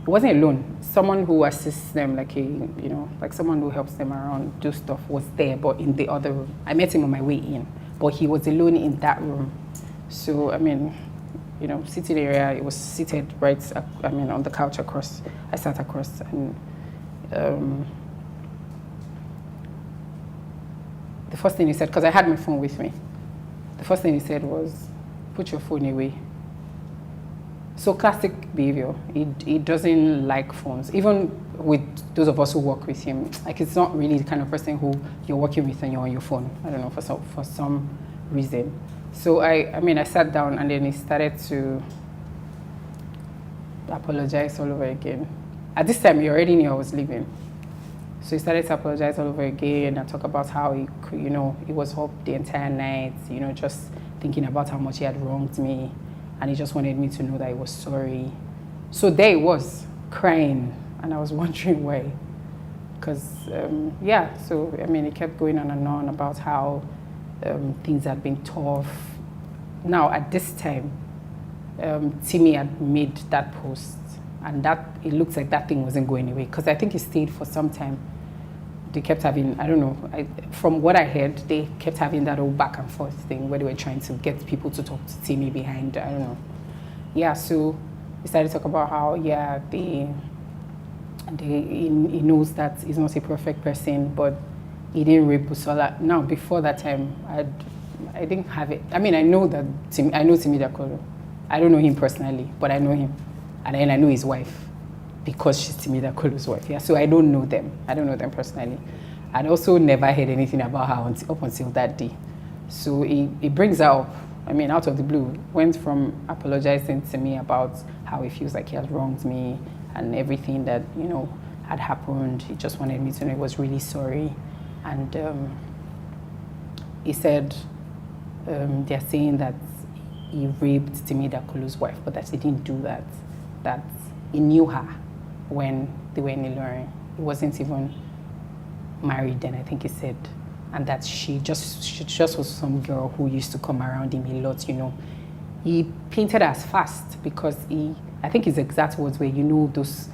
It wasn't alone. Someone who assists them, like someone who helps them around, do stuff, was there, but in the other room. I met him on my way in, but he was alone in that room. So, sitting area, it was seated right, on the couch across. I sat across, and the first thing he said, because I had my phone with me, the first thing he said was, put your phone away. So classic behavior. He doesn't like phones. Even with those of us who work with him, it's not really the kind of person who you're working with and you're on your phone. I don't know, for some reason. So I sat down, and then he started to apologize all over again. At this time, he already knew I was leaving. So he started to apologize all over again and talk about how he was up the entire night, just thinking about how much he had wronged me. And he just wanted me to know that he was sorry. So there he was, crying, and I was wondering why. Because, he kept going on and on about how things had been tough. Now, at this time, Timmy had made that post, and it looks like that thing wasn't going away, because I think he stayed for some time. They kept having, I don't know, from what I heard, they kept having that old back and forth thing where they were trying to get people to talk to Timmy behind, I don't know. Yeah, so he started to talk about how, he knows that he's not a perfect person, but he didn't rape Busola. Now, before that time, I didn't have it. I mean, I know Timi Dakolo. I don't know him personally, but I know him. And then I know his wife because she's Timi Dakolo's wife. Yeah, so I don't know them. I don't know them personally. I'd also never heard anything about her up until that day. So it brings her up, I mean, out of the blue, went from apologizing to me about how he feels like he has wronged me and everything that, had happened. He just wanted me to know he was really sorry. And he said they're saying that he raped Timi Dakolo's wife, but that he didn't do that. That he knew her when they were in Ilorin. He wasn't even married then, I think he said. And that she just was some girl who used to come around him a lot, He painted her as fast because I think his exact words were, those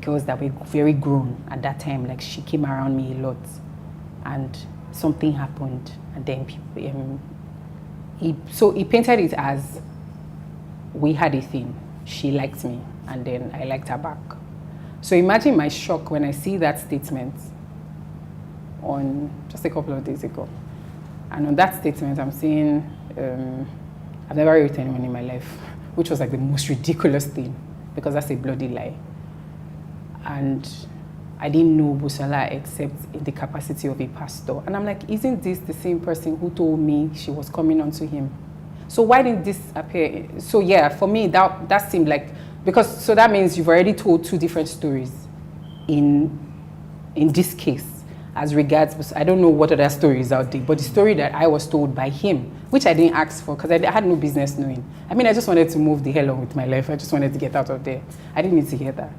girls that were very grown at that time, like she came around me a lot and something happened and then people, he painted it as we had a thing. She liked me and then I liked her back. So imagine my shock when I see that statement on just a couple of days ago. And on that statement, I'm saying, I've never raped anyone in my life, which was like the most ridiculous thing because that's a bloody lie. And I didn't know Busola except in the capacity of a pastor. And I'm like, isn't this the same person who told me she was coming onto him? So why didn't this appear? So yeah, for me, that seemed like, because, so that means you've already told two different stories in this case as regards, I don't know what other stories out there, but the story that I was told by him, which I didn't ask for because I had no business knowing. I mean, I just wanted to move the hell on with my life. I just wanted to get out of there. I didn't need to hear that.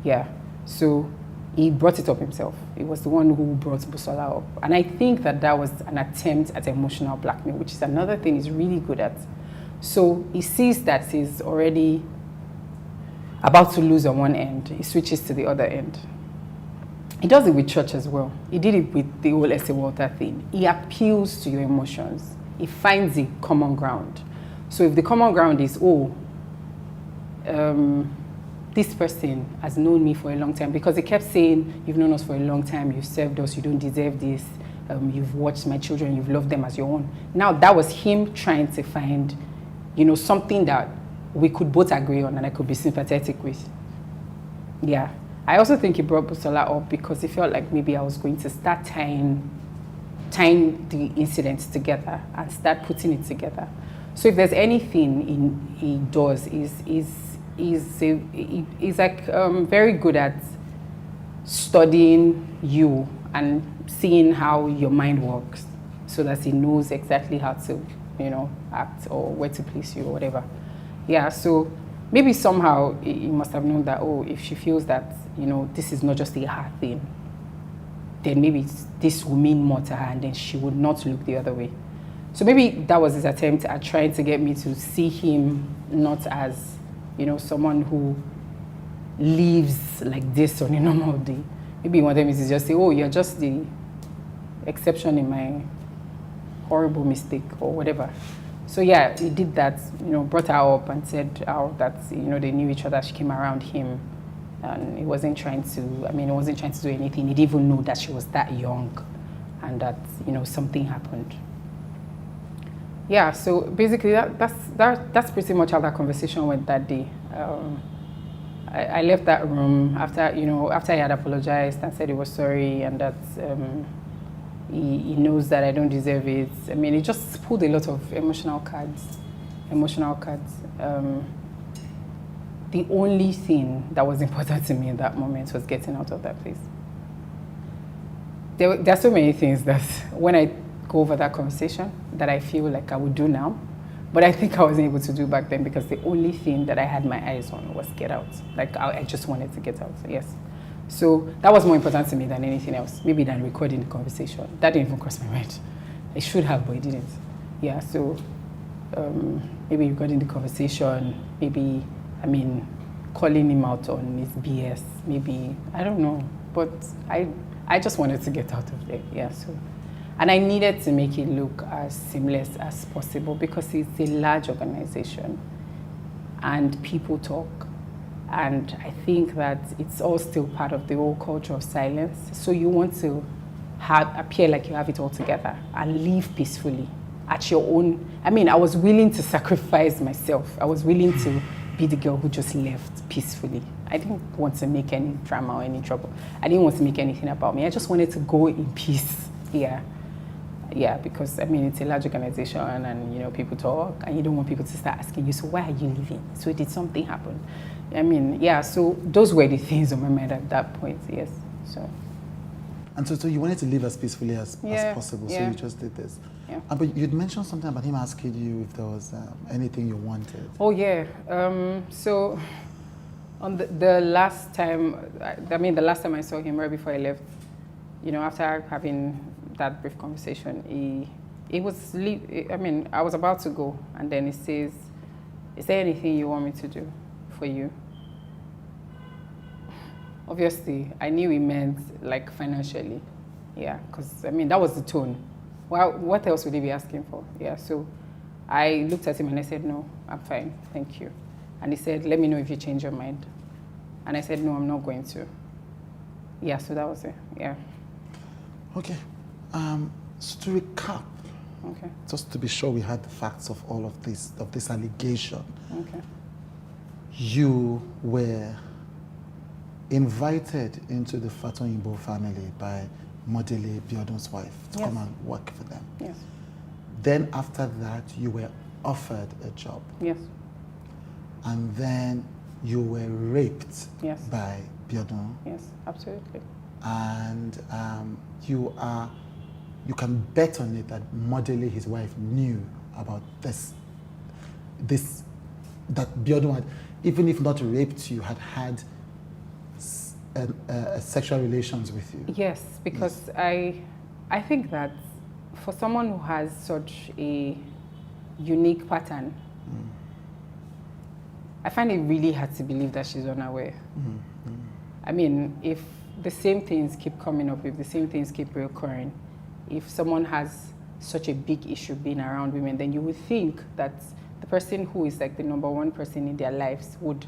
Yeah. So he brought it up himself. He was the one who brought Busola up. And I think that was an attempt at emotional blackmail, which is another thing he's really good at. So he sees that he's already about to lose on one end. He switches to the other end. He does it with church as well. He did it with the whole S.A. Walter thing. He appeals to your emotions. He finds the common ground. So if the common ground is, this person has known me for a long time, because he kept saying, you've known us for a long time, you've served us, you don't deserve this, you've watched my children, you've loved them as your own. Now that was him trying to find, something that we could both agree on and I could be sympathetic with. Yeah. I also think he brought Busola up because he felt like maybe I was going to start tying the incidents together and start putting it together. So if there's anything he does, he's like very good at studying you and seeing how your mind works so that he knows exactly how to, act or where to place you or whatever. Yeah, so maybe somehow he must have known that, if she feels that, this is not just a her thing, then maybe this will mean more to her and then she would not look the other way. So maybe that was his attempt at trying to get me to see him not as, someone who lives like this on a normal day. Maybe he wanted me to just say, you're just the exception in my horrible mistake or whatever. So yeah, he did that, brought her up and said how that, they knew each other. She came around him and he wasn't trying to do anything. He didn't even know that she was that young and that, something happened. Yeah, so basically that's pretty much how that conversation went that day. I left that room after he had apologized and said he was sorry and that he knows that I don't deserve it. I mean, he just pulled a lot of emotional cards. The only thing that was important to me in that moment was getting out of that place. There are so many things that when I go over that conversation that I feel like I would do now, but I think I wasn't able to do back then because the only thing that I had my eyes on was get out. Like I just wanted to get out, yes. So that was more important to me than anything else, maybe than recording the conversation. That didn't even cross my mind. I should have, but it didn't. Yeah, so maybe recording the conversation, maybe, calling him out on his BS, maybe, I don't know. But I just wanted to get out of there, yeah, so. And I needed to make it look as seamless as possible because it's a large organization and people talk. And I think that it's all still part of the whole culture of silence. So you want to appear like you have it all together and live peacefully at your own. I mean, I was willing to sacrifice myself. I was willing to be the girl who just left peacefully. I didn't want to make any drama or any trouble. I didn't want to make anything about me. I just wanted to go in peace. Yeah, because I mean, it's a large organization and, you know, people talk and you don't want people to start asking you, so why are you leaving? So did something happen? I mean, yeah, so those were the things on my mind at that point, yes. So. And so you wanted to live as peacefully as possible, so you just did this. Yeah. But you'd mentioned something about him asking you if there was anything you wanted. Oh, yeah. So on the last time, the last time I saw him right before I left, you know, after having that brief conversation, I was about to go, and then he says, is there anything you want me to do for you? Obviously, I knew he meant like financially, yeah, because I mean, that was the tone. Well, what else would he be asking for? Yeah, so I looked at him and I said, no, I'm fine, thank you. And he said, let me know if you change your mind. And I said, no, I'm not going to. Yeah, so that was it, yeah. Okay, so to recap, okay, just to be sure we had the facts of all of this allegation. Okay. You were invited into the Fatoyinbo family by Modele Biodun's wife to come and work for them. Yes. Then after that, you were offered a job. Yes. And then you were raped by Biodun. Yes, absolutely. And you can bet on it that Modele, his wife, knew about this, that Biodun had, even if not raped you, had sexual relations with you. Yes, because I think that for someone who has such a unique pattern, I find it really hard to believe that she's unaware. I mean, if the same things keep coming up, if the same things keep recurring, if someone has such a big issue being around women, then you would think that the person who is like the number one person in their lives would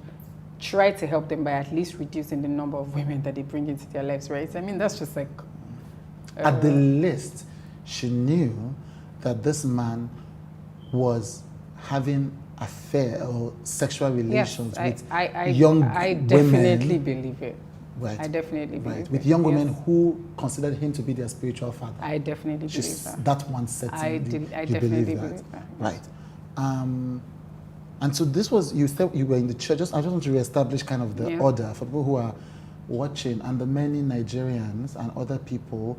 try to help them by at least reducing the number of women that they bring into their lives, right? I mean, that's just like... At the least, she knew that this man was having affair or sexual relations with young women. I definitely believe it. Right. I definitely believe it. With young women who considered him to be their spiritual father. I definitely believe that. That one setting. I definitely believe that. Right. And so this was, you said you were in the church. I just want to reestablish kind of the order for people who are watching and the many Nigerians and other people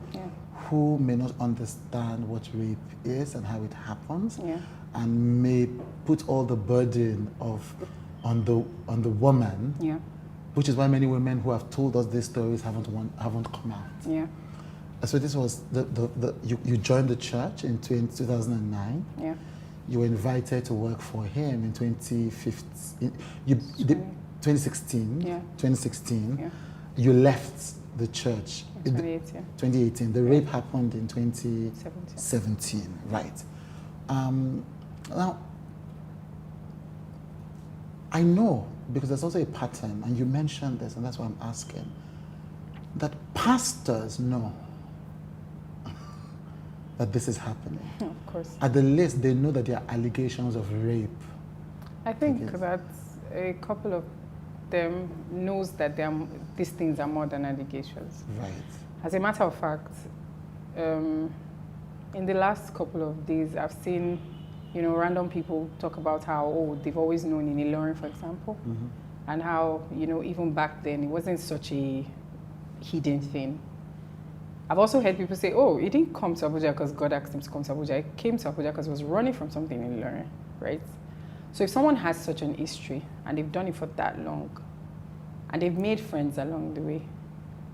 who may not understand what rape is and how it happens and may put all the burden on the woman, which is why many women who have told us these stories haven't come out. Yeah. So this was you joined the church in 2009. Yeah. You were invited to work for him in 2015. 2016. Yeah. 2016. Yeah. You left the church in 2018. 2018. The rape happened in 2017. Right. Now, I know, because there's also a pattern, and you mentioned this, and that's why I'm asking, that pastors know that this is happening. Of course. At the least, they know that there are allegations of rape. I think that a couple of them knows that these things are more than allegations. Right. As a matter of fact, in the last couple of days, I've seen, random people talk about how, they've always known in Ilorin, for example, and how, even back then, it wasn't such a hidden thing. I've also heard people say, he didn't come to Abuja because God asked him to come to Abuja. He came to Abuja because he was running from something in Ilorin, right? So if someone has such an history and they've done it for that long and they've made friends along the way,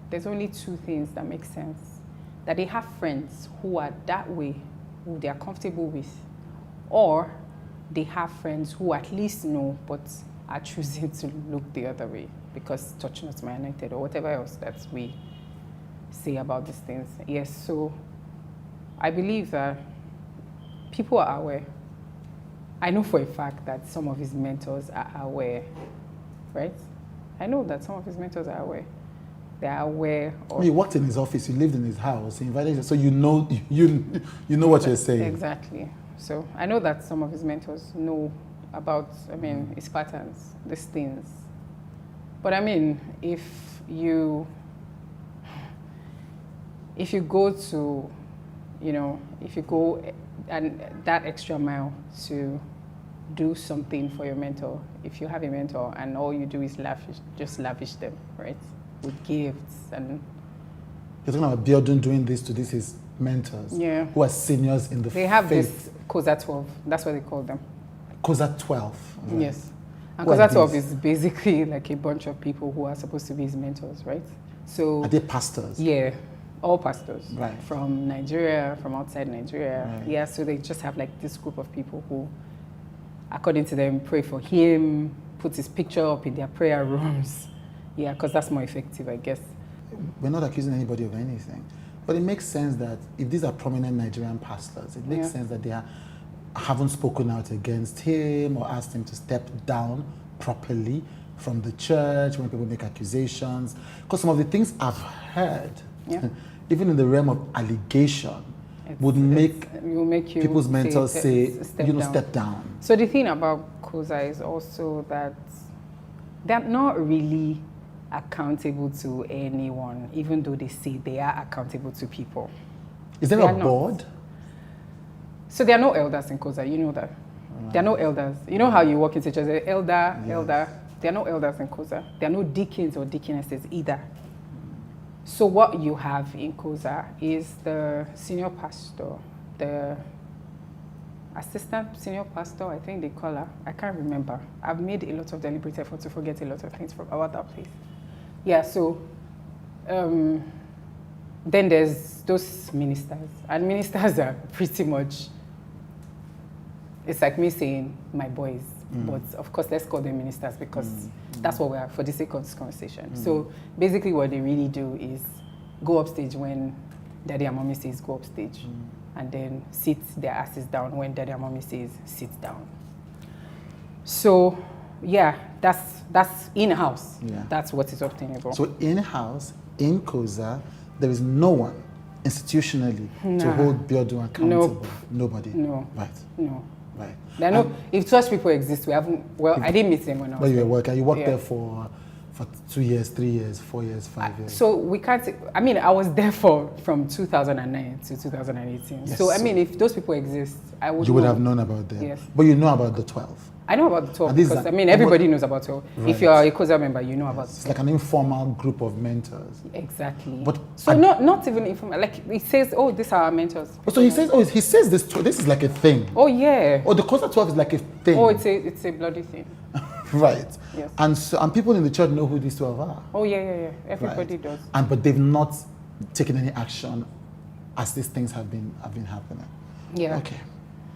there's only two things that make sense. That they have friends who are that way, who they are comfortable with, or they have friends who at least know but are choosing to look the other way because touch not my anointed or whatever else that we say about these things. Yes, so I believe that people are aware. I know for a fact that some of his mentors are aware, right? I know that some of his mentors are aware. They are aware of. You worked in his office, you lived in his house, he invited you, so you know what you're saying. Exactly. So I know that some of his mentors know about, his patterns, these things. But if you go to, if you go and that extra mile to do something for your mentor, if you have a mentor and all you do is lavish them, right? With gifts and... You're talking about Biodun doing this to his mentors, who are seniors in the faith. They have this COZA 12, that's what they call them. COZA 12? Right. Yes. And COZA 12 is basically like a bunch of people who are supposed to be his mentors, right? So... Are they pastors? Yeah, all pastors. Right. From Nigeria, from outside Nigeria. Right. Yeah, so they just have like this group of people who, according to them, pray for him, put his picture up in their prayer rooms. Yeah, because that's more effective, I guess. We're not accusing anybody of anything. But it makes sense that if these are prominent Nigerian pastors, it makes sense that they haven't spoken out against him or asked him to step down properly from the church when people make accusations. Because some of the things I've heard, even in the realm of allegation, would make people's mentors say, step down. So the thing about COZA is also that they're not really accountable to anyone, even though they say they are accountable to people. Is there a board? So there are no elders in COZA, you know that. There are no elders. You know how you walk into church, elder. There are no elders in COZA. There are no deacons or deaconesses either. So what you have in COZA is the senior pastor, the assistant senior pastor, I think they call her. I can't remember. I've made a lot of deliberate effort to forget a lot of things about that place. Yeah, so then there's those ministers. And ministers are pretty much, it's like me saying my boys. But of course, let's call them ministers because that's what we are for the sake of this conversation. So basically what they really do is go upstage when daddy and mommy says go upstage. And then sit their asses down when daddy and mommy says sit down. So yeah, that's in-house. Yeah. That's what is obtainable. So in-house, in COZA, there is no one institutionally to hold Biodun accountable? Nope. Nobody? No. Right. No. Right. There are if such people exist, we haven't, I didn't meet them when I was there. You were working. You worked there for 2 years, 3 years, 4 years, 5 years. So we can't, I was there from 2009 to 2018. Yes, so if those people exist, I would You would have known about them. Yes. But you know about the 12. I know about the 12 because, everybody knows about 12. Right. If you're a COZA member, you know about 12. It's like an informal group of mentors. Exactly. But so not even informal. Like, it says, these are our mentors. So he says this is like a thing. Oh, yeah. Oh, the COZA 12 is like a thing. Oh, it's a bloody thing. Right. Yes. And people in the church know who these 12 are. Oh, yeah. Everybody does. But they've not taken any action as these things have been happening. Yeah. Okay.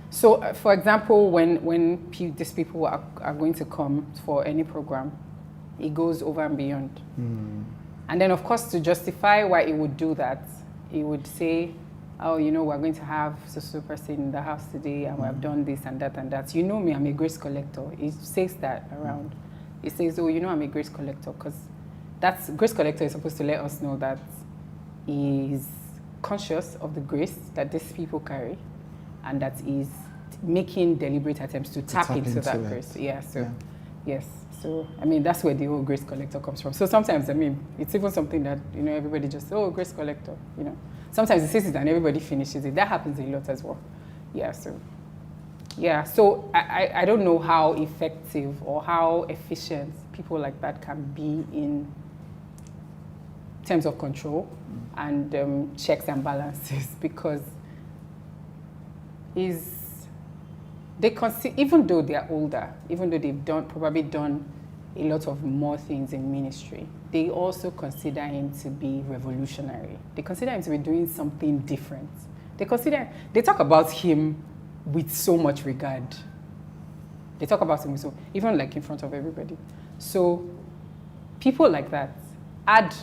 So, for example, when these people are going to come for any program, it goes over and beyond. And then, of course, to justify why it would do that, it would say, oh, we're going to have so person in the house today, and we have done this and that and that. You know me, I'm a grace collector. It says that around. It says, oh, I'm a grace collector, because grace collector is supposed to let us know that he is conscious of the grace that these people carry, and that is making deliberate attempts to tap into that grace. Yeah, yes. So, that's where the whole grace collector comes from. So sometimes, it's even something that, everybody just, grace collector, Sometimes it says it and everybody finishes it. That happens a lot as well. Yeah, so I don't know how effective or how efficient people like that can be in terms of control and checks and balances, because even though they are older, even though they've probably done a lot of more things in ministry, they also consider him to be revolutionary. They consider him to be doing something different. They talk about him with so much regard. They talk about him even like in front of everybody. So people like that add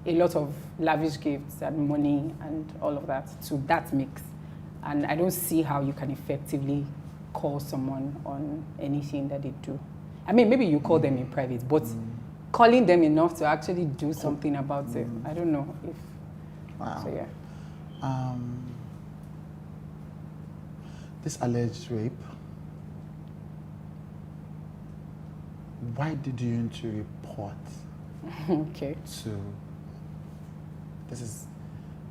a lot of lavish gifts and money and all of that to that mix. And I don't see how you can effectively call someone on anything that they do. Maybe you call them in private, but calling them enough to actually do something about it. I don't know if. Wow. So yeah. This alleged rape, why did you need to report Okay. to, this is,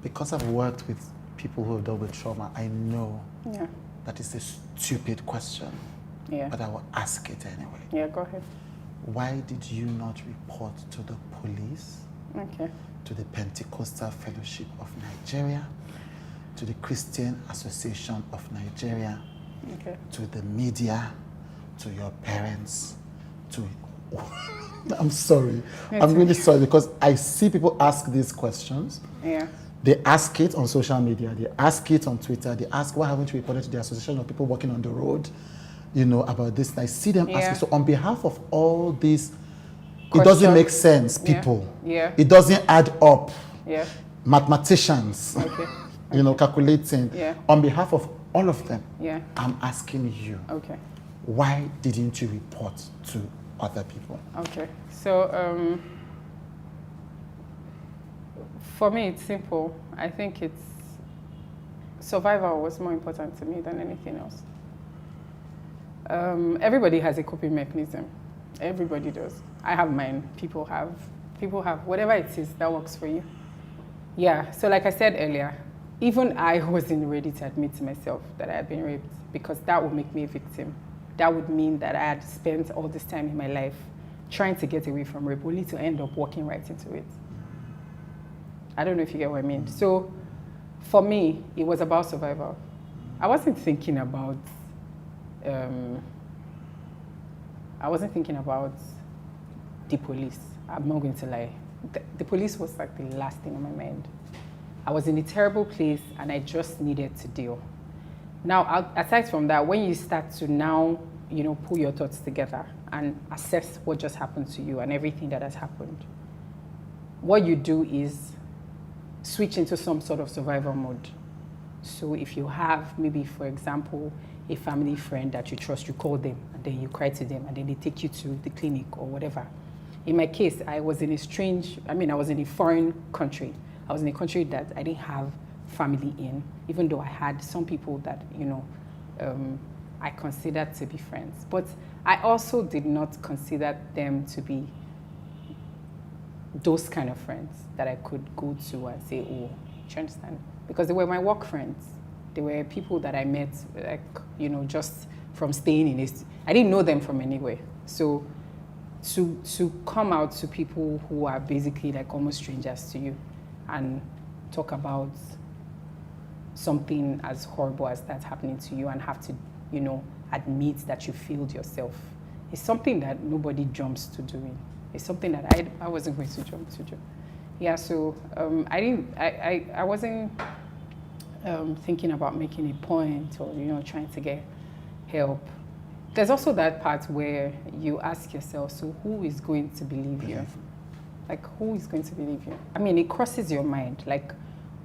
because I've worked with people who have dealt with trauma, I know Yeah. that is a stupid question, Yeah. but I will ask it anyway. Yeah, go ahead. Why did you not report to the police, Okay. to the Pentecostal Fellowship of Nigeria, to the Christian Association of Nigeria, Okay. to the media, to your parents, to... I'm sorry. I'm really sorry because I see people ask these questions. Yeah. They ask it on social media. They ask it on Twitter. They ask, why haven't you reported to the Association of People Walking on the Road, about this? And I see them asking. So on behalf of all these, it doesn't make sense, people. Yeah. It doesn't add up. Yeah. Mathematicians, Okay. calculating. Yeah. On behalf of all of them, Yeah. I'm asking you, Okay. why didn't you report to other people? Okay. So for me, it's simple. I think it's survival was more important to me than anything else. Everybody has a coping mechanism. Everybody does. I have mine. People have whatever it is that works for you. Yeah. So like I said earlier, even I wasn't ready to admit to myself that I had been raped because that would make me a victim. That would mean that I had spent all this time in my life trying to get away from rape, only to end up walking right into it. I don't know if you get what I mean. So for me, it was about survival. I wasn't thinking about the police. I'm not going to lie. The police was like the last thing on my mind. I was in a terrible place and I just needed to deal. Now, aside from that, when you start to now, pull your thoughts together and assess what just happened to you and everything that has happened, what you do is switch into some sort of survival mode. So if you have maybe, for example, a family friend that you trust, you call them and then you cry to them and then they take you to the clinic or whatever. In my case, I was in a foreign country. I was in a country that I didn't have family in, even though I had some people that, I considered to be friends. But I also did not consider them to be those kind of friends that I could go to and say, oh, do you understand? Because they were my work friends. They were people that I met, just from staying in this. I didn't know them from anywhere. So to come out to people who are basically like almost strangers to you and talk about something as horrible as that's happening to you and have to, admit that you failed yourself, it's something that nobody jumps to doing. It's something that I wasn't going to jump to do. Yeah, so I wasn't thinking about making a point or, trying to get help. There's also that part where you ask yourself, so who is going to believe you? Like, who is going to believe you? I mean, it crosses your mind. Like,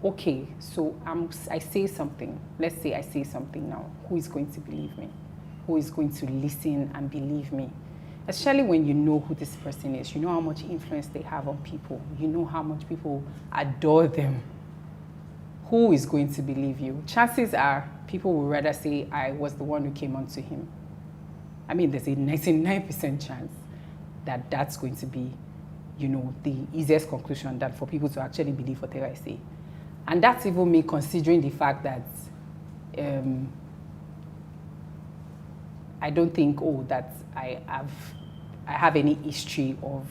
okay, so I say something. Let's say I say something now. Who is going to believe me? Who is going to listen and believe me? Especially when you know who this person is. You know how much influence they have on people. You know how much people adore them. Who is going to believe you? Chances are people would rather say I was the one who came onto him. I mean, there's a 99% chance that that's going to be, the easiest conclusion than for people to actually believe whatever I say. And that's even me considering the fact that I don't think, that I have any history of,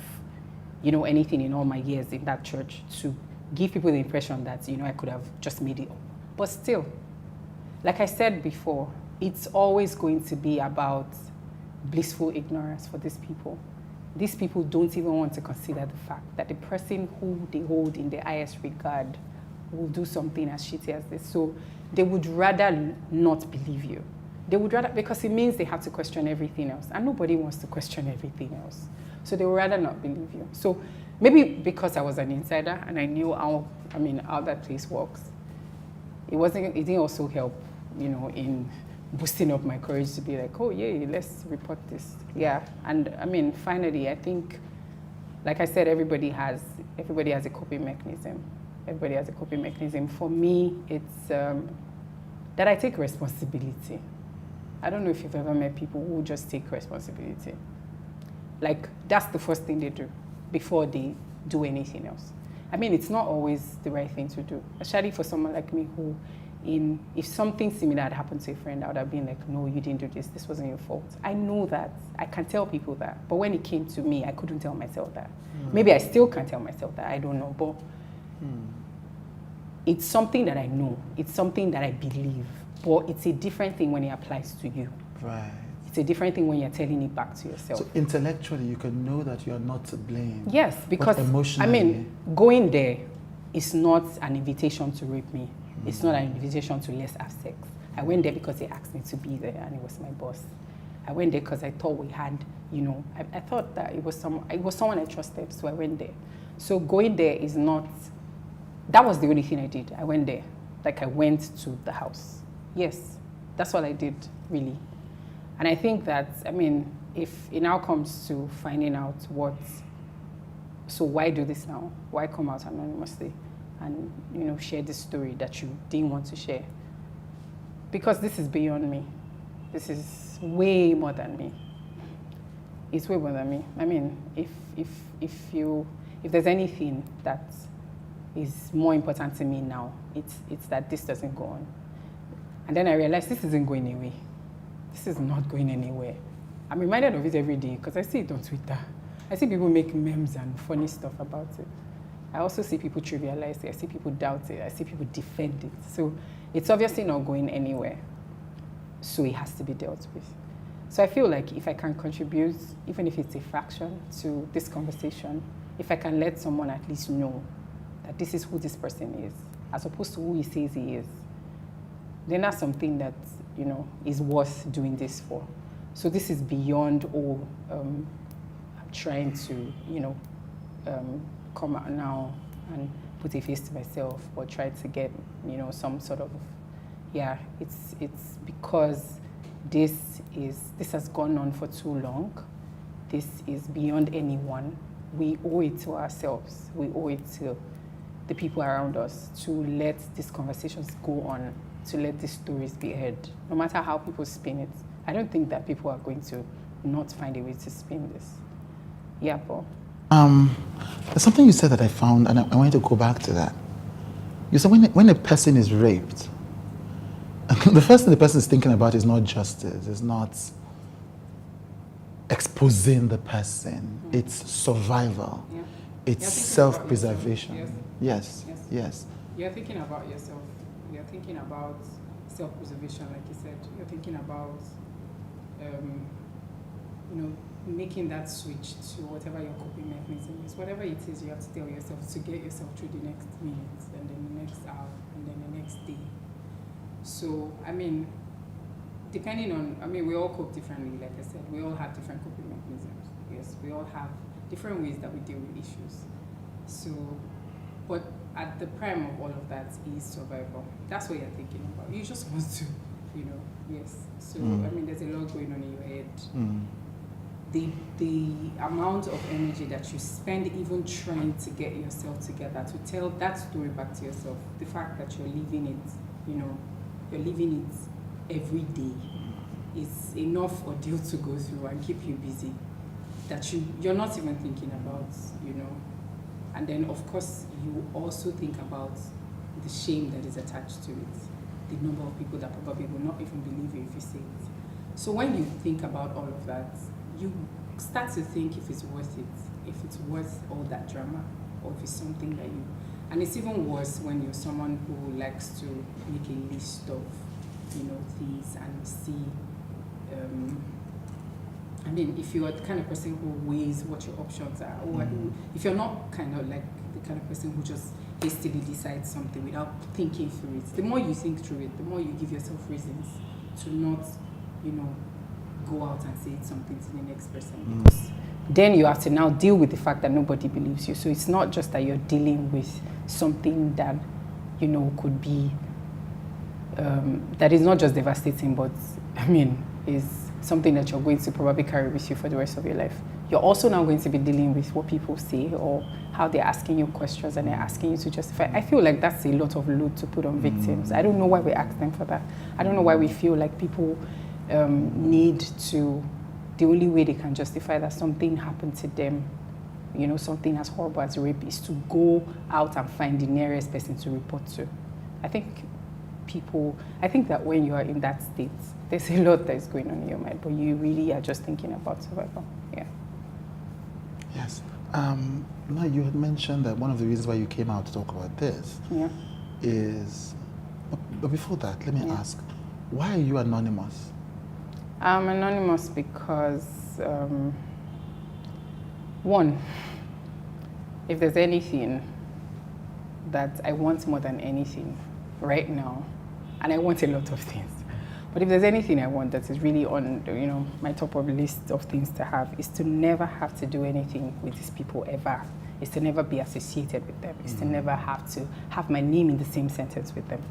anything in all my years in that church to give people the impression that, I could have just made it up. But still, like I said before, it's always going to be about blissful ignorance for these people. These people don't even want to consider the fact that the person who they hold in the highest regard will do something as shitty as this. So they would rather not believe you. They would rather, because it means they have to question everything else. And nobody wants to question everything else. So they would rather not believe you. So maybe because I was an insider and I knew how that place works, it didn't also help, in boosting up my courage to be like, oh yeah, let's report this. Yeah, and finally, I think like I said, everybody has a coping mechanism. Everybody has a coping mechanism. For me, it's that I take responsibility. I don't know if you've ever met people who just take responsibility. Like, that's the first thing they do before they do anything else. I mean, it's not always the right thing to do, especially for someone like me who, if something similar had happened to a friend, I would have been like, no, you didn't do this. This wasn't your fault. I know that. I can tell people that. But when it came to me, I couldn't tell myself that. Maybe I still can't tell myself that. I don't know. But it's something that I know. It's something that I believe. But it's a different thing when it applies to you. Right. It's a different thing when you're telling it back to yourself. So intellectually, you can know that you're not to blame. Yes, because emotionally, I mean, going there is not an invitation to rape me. It's not an invitation to let's have sex. I went there because they asked me to be there, and it was my boss. I went there because I thought we had, I thought that it was someone I trusted, so I went there. So going there is not. That was the only thing I did. I went there, like I went to the house. Yes, that's what I did, really. And I think that, I mean, if it now comes to finding out so why do this now? Why come out anonymously and, share this story that you didn't want to share? Because this is beyond me. This is way more than me. It's way more than me. I mean, if there's anything that is more important to me now, it's that this doesn't go on. And then I realized this isn't going away. This is not going anywhere. I'm reminded of it every day because I see it on Twitter. I see people make memes and funny stuff about it. I also see people trivialize it. I see people doubt it. I see people defend it. So it's obviously not going anywhere. So it has to be dealt with. So I feel like if I can contribute, even if it's a fraction, to this conversation, if I can let someone at least know that this is who this person is, as opposed to who he says he is, then that's something that, is worth doing this for. So this is beyond all I'm trying to, come out now and put a face to myself or try to get, some sort of, it's because this has gone on for too long. This is beyond anyone. We owe it to ourselves. We owe it to the people around us to let these conversations go on, to let these stories be heard, no matter how people spin it. I don't think that people are going to not find a way to spin this. Yeah, Paul. There's something you said that I found, and I wanted to go back to that. You said when a person is raped, the first thing the person is thinking about is not justice, it's not exposing the person, it's survival, it's self-preservation. Yes. You're thinking about yourself. You're thinking about self-preservation, like you said. You're thinking about, making that switch to whatever your coping mechanism is. Whatever it is, you have to tell yourself to get yourself through the next minute, and then the next hour, and then the next day. So, I mean, we all cope differently, like I said. We all have different coping mechanisms. Yes, we all have different ways that we deal with issues. So, but at the prime of all of that is survival. That's what you're thinking about. You just want to, yes. So, I mean, there's a lot going on in your head. The amount of energy that you spend even trying to get yourself together, to tell that story back to yourself, the fact that you're living it, you're living it every day, is enough ordeal to go through and keep you busy that you're not even thinking about, And then, of course, you also think about the shame that is attached to it, the number of people that probably will not even believe you if you say it. So when you think about all of that, you start to think if it's worth it, if it's worth all that drama, or if it's something that and it's even worse when you're someone who likes to make a list of, things and see, if you're the kind of person who weighs what your options are, or if you're not kind of like the kind of person who just hastily decides something without thinking through it, the more you think through it, the more you give yourself reasons to not, go out and say something to the next person. Because then you have to now deal with the fact that nobody believes you. So it's not just that you're dealing with something that, could be, that is not just devastating, but, is something that you're going to probably carry with you for the rest of your life. you're also now going to be dealing with what people say or how they're asking you questions and they're asking you to justify. I feel like that's a lot of load to put on victims. I don't know why we ask them for that. I don't know why we feel like people need to, the only way they can justify that something happened to them, you know, something as horrible as rape, is to go out and find the nearest person to report to. I think that when you are in that state, there's a lot that is going on in your mind, but you really are just thinking about survival. Yeah. Yes. Now, you had mentioned that one of the reasons why you came out to talk about this is, but before that, let me ask, why are you anonymous? I'm anonymous because, one, if there's anything that I want more than anything right now, and I want a lot of things, but if there's anything I want that is really on, you know, my top of the list of things to have, is to never have to do anything with these people ever. Is to never be associated with them. Is to never have to have my name in the same sentence with them.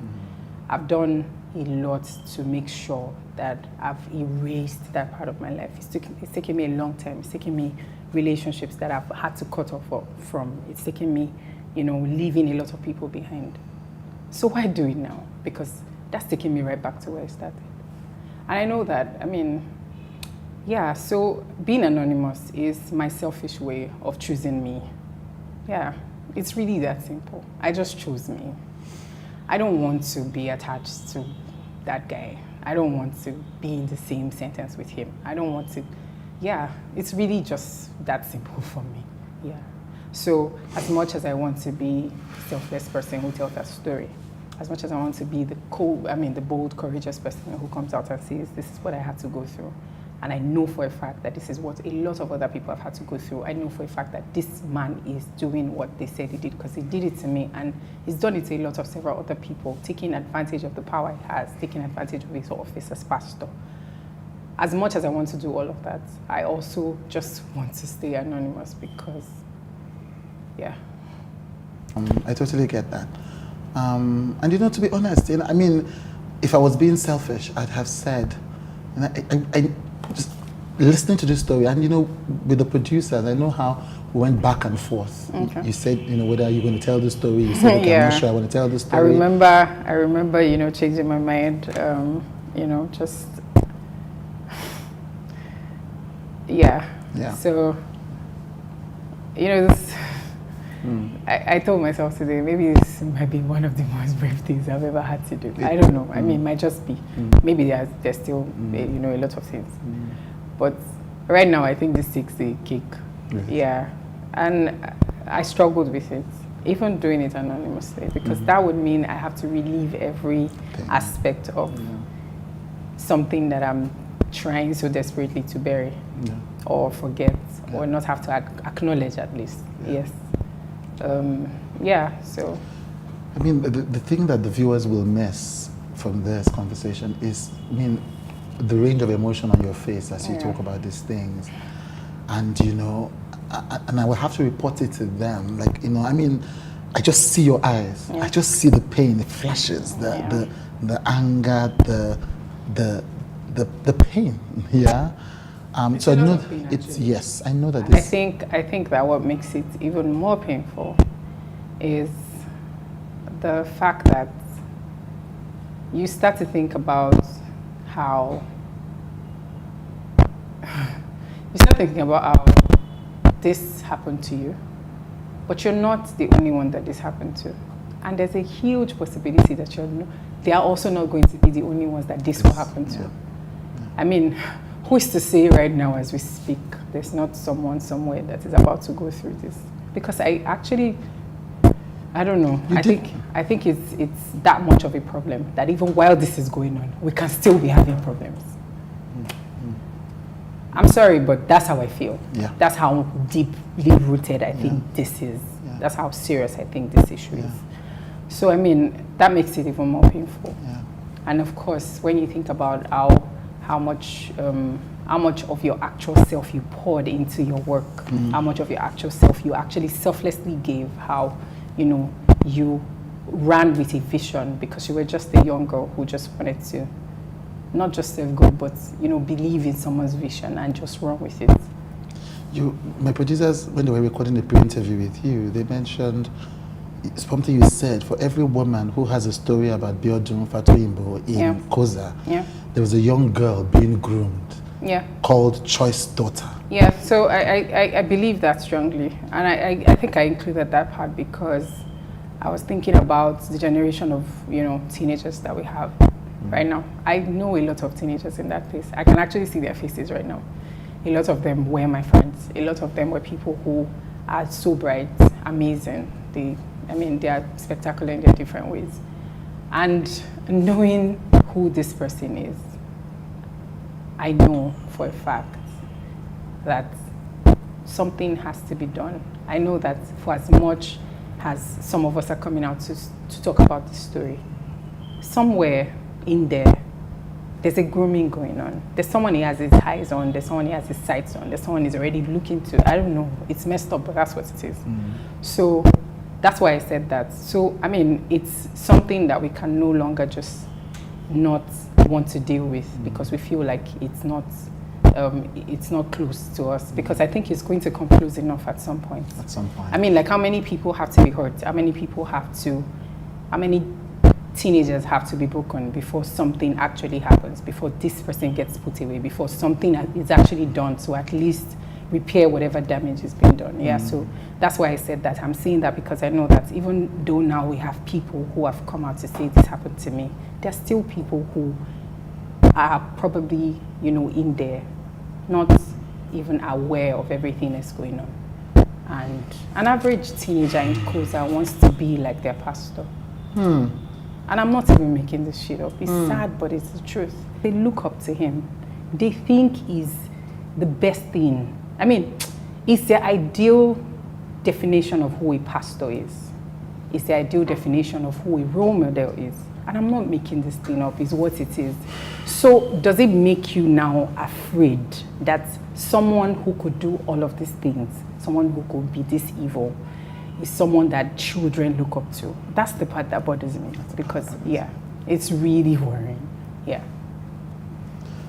I've done a lot to make sure that I've erased that part of my life. It's taken me a long time. It's taken me relationships that I've had to cut off from. It's taken me, you know, leaving a lot of people behind. So why do it now? Because that's taking me right back to where I started. And I know that, I mean, yeah, so being anonymous is my selfish way of choosing me. Yeah, it's really that simple. I just chose me. I don't want to be attached to that guy. I don't want to be in the same sentence with him. I don't want to, yeah, it's really just that simple for me. Yeah. So as much as I want to be a selfless person who tells that story, as much as I want to be the bold, courageous person who comes out and says, this is what I had to go through. And I know for a fact that this is what a lot of other people have had to go through. I know for a fact that this man is doing what they said he did, because he did it to me, and he's done it to a lot of several other people, taking advantage of the power he has, taking advantage of his office as pastor. As much as I want to do all of that, I also just want to stay anonymous because, yeah. I totally get that. And you know, to be honest, you know, I mean, if I was being selfish, I'd have said, you know, I just listening to this story, and you know, with the producers, I know how we went back and forth. Okay. You said, you know, whether you're going to tell the story. You said, okay, I'm not sure I want to tell the story. I remember, you know, changing my mind. You know, just yeah. So, you know, this. I told myself today, maybe this might be one of the most brave things I've ever had to do. I don't know. I mean, it might just be. Maybe there's still, you know, a lot of things. But right now, I think this takes the cake. Yeah. And I struggled with it, even doing it anonymously, because that would mean I have to relive every aspect of something that I'm trying so desperately to bury or forget or not have to acknowledge at least. Yes. So. I mean, the thing that the viewers will miss from this conversation is, I mean, the range of emotion on your face as you talk about these things. And, you know, and I will have to report it to them. Like, you know, I mean, I just see your eyes. I just see the pain, the flashes, the anger, the pain. Yeah. So I know it's yes. I know that. I think that what makes it even more painful is the fact that you start to think about how this happened to you, but you're not the only one that this happened to, and there's a huge possibility that they are also not going to be the only ones that this will happen to. I mean, who is to say right now as we speak, there's not someone somewhere that is about to go through this? Because I don't know. I think it's that much of a problem that even while this is going on, we can still be having problems. I'm sorry, but that's how I feel. Yeah. That's how deeply rooted I think this is. Yeah. That's how serious I think this issue is. So I mean, that makes it even more painful. Yeah. And of course, when you think about how much of your actual self you poured into your work, how much of your actual self you actually selflessly gave, how, you know, you ran with a vision because you were just a young girl who just wanted to not just serve God, but, you know, believe in someone's vision and just run with it. My producers, when they were recording the pre-interview with you, they mentioned something you said. For every woman who has a story about Biodun Fatoyinbo in COZA, there was a young girl being groomed, called Choice Daughter. Yeah, so I believe that strongly, and I think I included that part because I was thinking about the generation of teenagers that we have right now. I know a lot of teenagers in that place. I can actually see their faces right now. A lot of them were my friends. A lot of them were people who are so bright, amazing. They are spectacular in their different ways. And knowing who this person is, I know for a fact that something has to be done. I know that for as much as some of us are coming out to talk about this story, somewhere in there's a grooming going on. There's someone he has his eyes on, there's someone he has his sights on, there's someone he's already looking to. I don't know, it's messed up, but that's what it is. So that's why I said that. So, it's something that we can no longer just not want to deal with because we feel like it's not close to us, because I think it's going to come close enough at some point. At some point. How many people have to be hurt? How many teenagers have to be broken before something actually happens, before this person gets put away, before something is actually done to at least repair whatever damage has been done. So that's why I said that. I'm saying that because I know that even though now we have people who have come out to say this happened to me, there's still people who are probably, in there, not even aware of everything that's going on. And an average teenager in COZA wants to be like their pastor. And I'm not even making this shit up. It's sad, but it's the truth. They look up to him. They think he's the best thing. It's the ideal definition of who a pastor is. It's the ideal definition of who a role model is. And I'm not making this thing up, it's what it is. So does it make you now afraid that someone who could do all of these things, someone who could be this evil, is someone that children look up to? That's the part that bothers me, because it's really worrying.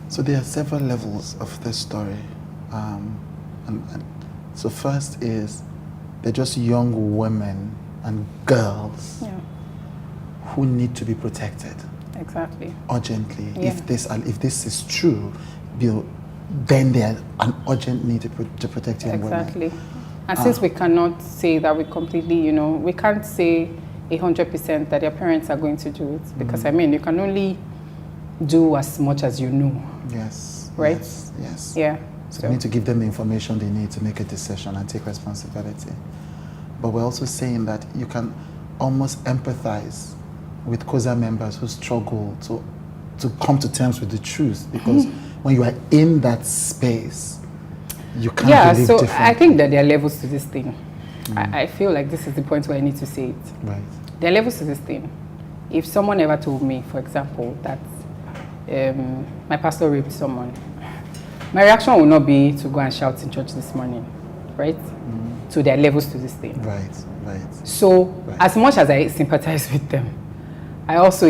So there are several levels of this story. So first is they're just young women and girls who need to be protected. Exactly. Urgently. If this is true, then there's an urgent need to protect young women. Exactly. And since we cannot say that we completely, we can't say 100% that their parents are going to do it, because you can only do as much as you know. Yes. Right? Yes. Yeah. So we need to give them the information they need to make a decision and take responsibility. But we're also saying that you can almost empathize with COZA members who struggle to come to terms with the truth, because when you are in that space, you can't believe differently. I think that there are levels to this thing. I feel like this is the point where I need to say it. Right. There are levels to this thing. If someone ever told me, for example, that my pastor raped someone, my reaction will not be to go and shout in church this morning, right? So there are levels to this thing. Right. So as much as I sympathize with them, I also,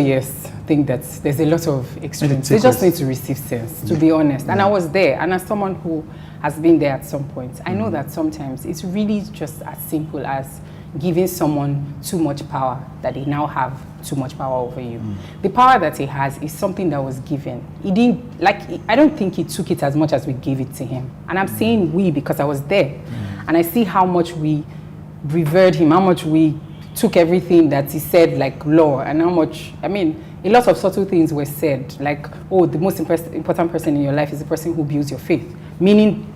think that there's a lot of extremes. They just need to receive sense, to be honest. And I was there, and as someone who has been there at some point, I know that sometimes it's really just as simple as giving someone too much power, that they now have too much power over you. The power that he has is something that was given. He didn't, I don't think he took it as much as we gave it to him. And I'm saying we because I was there. And I see how much we revered him, how much we took everything that he said like law, and how much, a lot of subtle things were said, like, oh, the most important person in your life is the person who builds your faith, meaning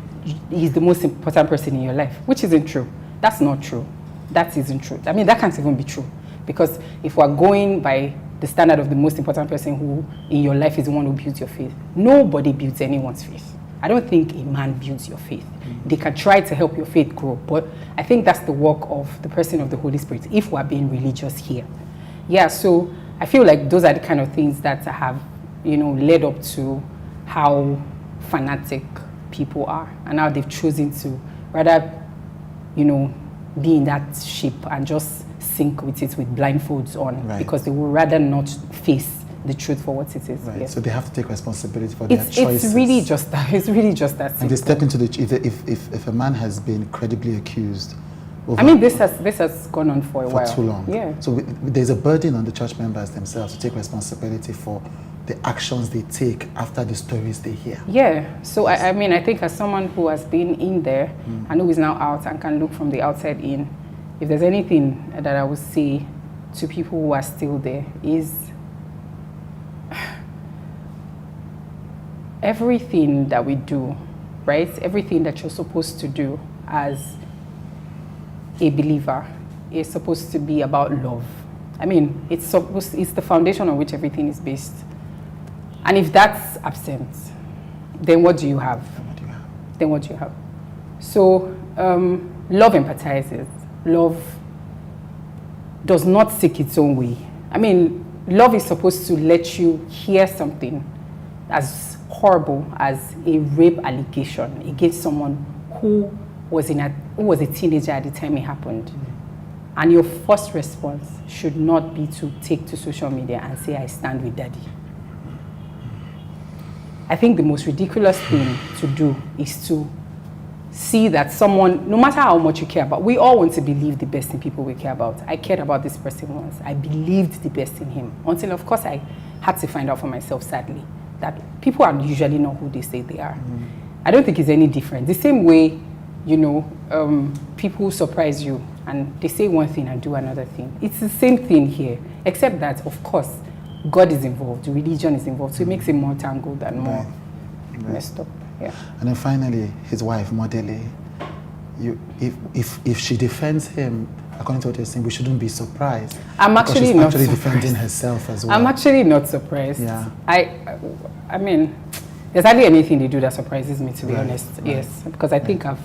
he's the most important person in your life, which isn't true. That's not true. That isn't true. That can't even be true, because if we're going by the standard of the most important person who in your life is the one who builds your faith, nobody builds anyone's faith. I don't think a man builds your faith. They can try to help your faith grow, but I think that's the work of the person of the Holy Spirit, if we're being religious here. So I feel like those are the kind of things that have, led up to how fanatic people are, and how they've chosen to rather, be in that ship and just sink with it with blindfolds on, because they would rather not face the truth for what it is. Right. Yeah. So they have to take responsibility for their choices. It's really just that. It's really just that simple. And they step into the if a man has been credibly accused. I mean, this has gone on for a while. For too long. Yeah. So there's a burden on the church members themselves to take responsibility for the actions they take after the stories they hear. Yeah. So yes. I mean, I think as someone who has been in there and who is now out and can look from the outside in, if there's anything that I would say to people who are still there is everything that we do, right? Everything that you're supposed to do as a believer is supposed to be about love. I mean, it's the foundation on which everything is based. And if that's absent, then what do you have? Then what do you have? So love empathizes. Love does not seek its own way. I mean, love is supposed to let you hear something as horrible as a rape allegation against someone who was a teenager at the time it happened. And your first response should not be to take to social media and say, I stand with daddy. I think the most ridiculous thing to do is to see that someone, no matter how much you care about, we all want to believe the best in people we care about. I cared about this person once. I believed the best in him. Until, of course, I had to find out for myself, sadly, that people are usually not who they say they are. I don't think it's any different. The same way, you know, people surprise you and they say one thing and do another thing. It's the same thing here, except that, of course, God is involved, religion is involved, so it makes it more tangled and more messed up. Yeah. And then finally, his wife, Modele, if she defends him, according to what you're saying, we shouldn't be surprised. I'm actually not actually surprised. Defending herself as well. I'm actually not surprised. Yeah. I mean, there's hardly anything they do that surprises me, to be honest. Right. Yes, because I think I've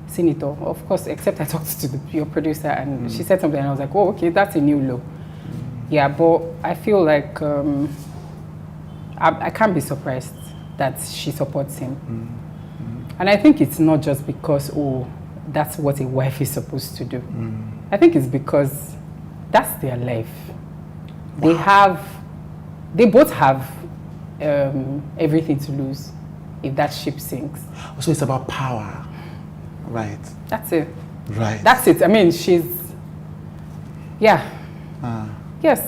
seen it all. Of course, except I talked to your producer and she said something and I was like, oh, okay, that's a new low. Yeah, but I feel like I can't be surprised that she supports him. And I think it's not just because, oh, that's what a wife is supposed to do. I think it's because that's their life. Wow. They both have everything to lose if that ship sinks. So it's about power, right? That's it. Right. That's it. I mean, she's, yeah. Yes,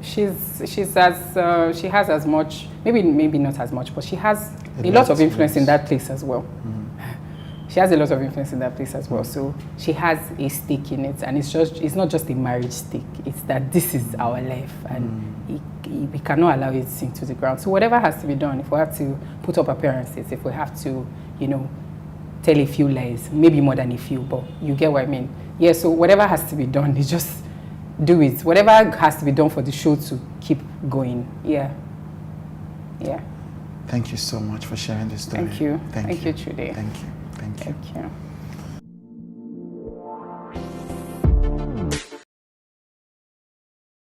she has as much, maybe not as much, but she has a lot of influence in that place as well. She has a lot of influence in that place as well. So she has a stake in it, and it's not just a marriage stake. It's that this is our life, and we cannot allow it to sink to the ground. So whatever has to be done, if we have to put up appearances, if we have to, you know, tell a few lies, maybe more than a few, but you get what I mean. Yeah. So whatever has to be done, is just do it. Whatever has to be done for the show to keep going. Yeah. Yeah. Thank you so much for sharing this story. Thank you. Thank you, Chude. Thank you. Thank you. Thank you.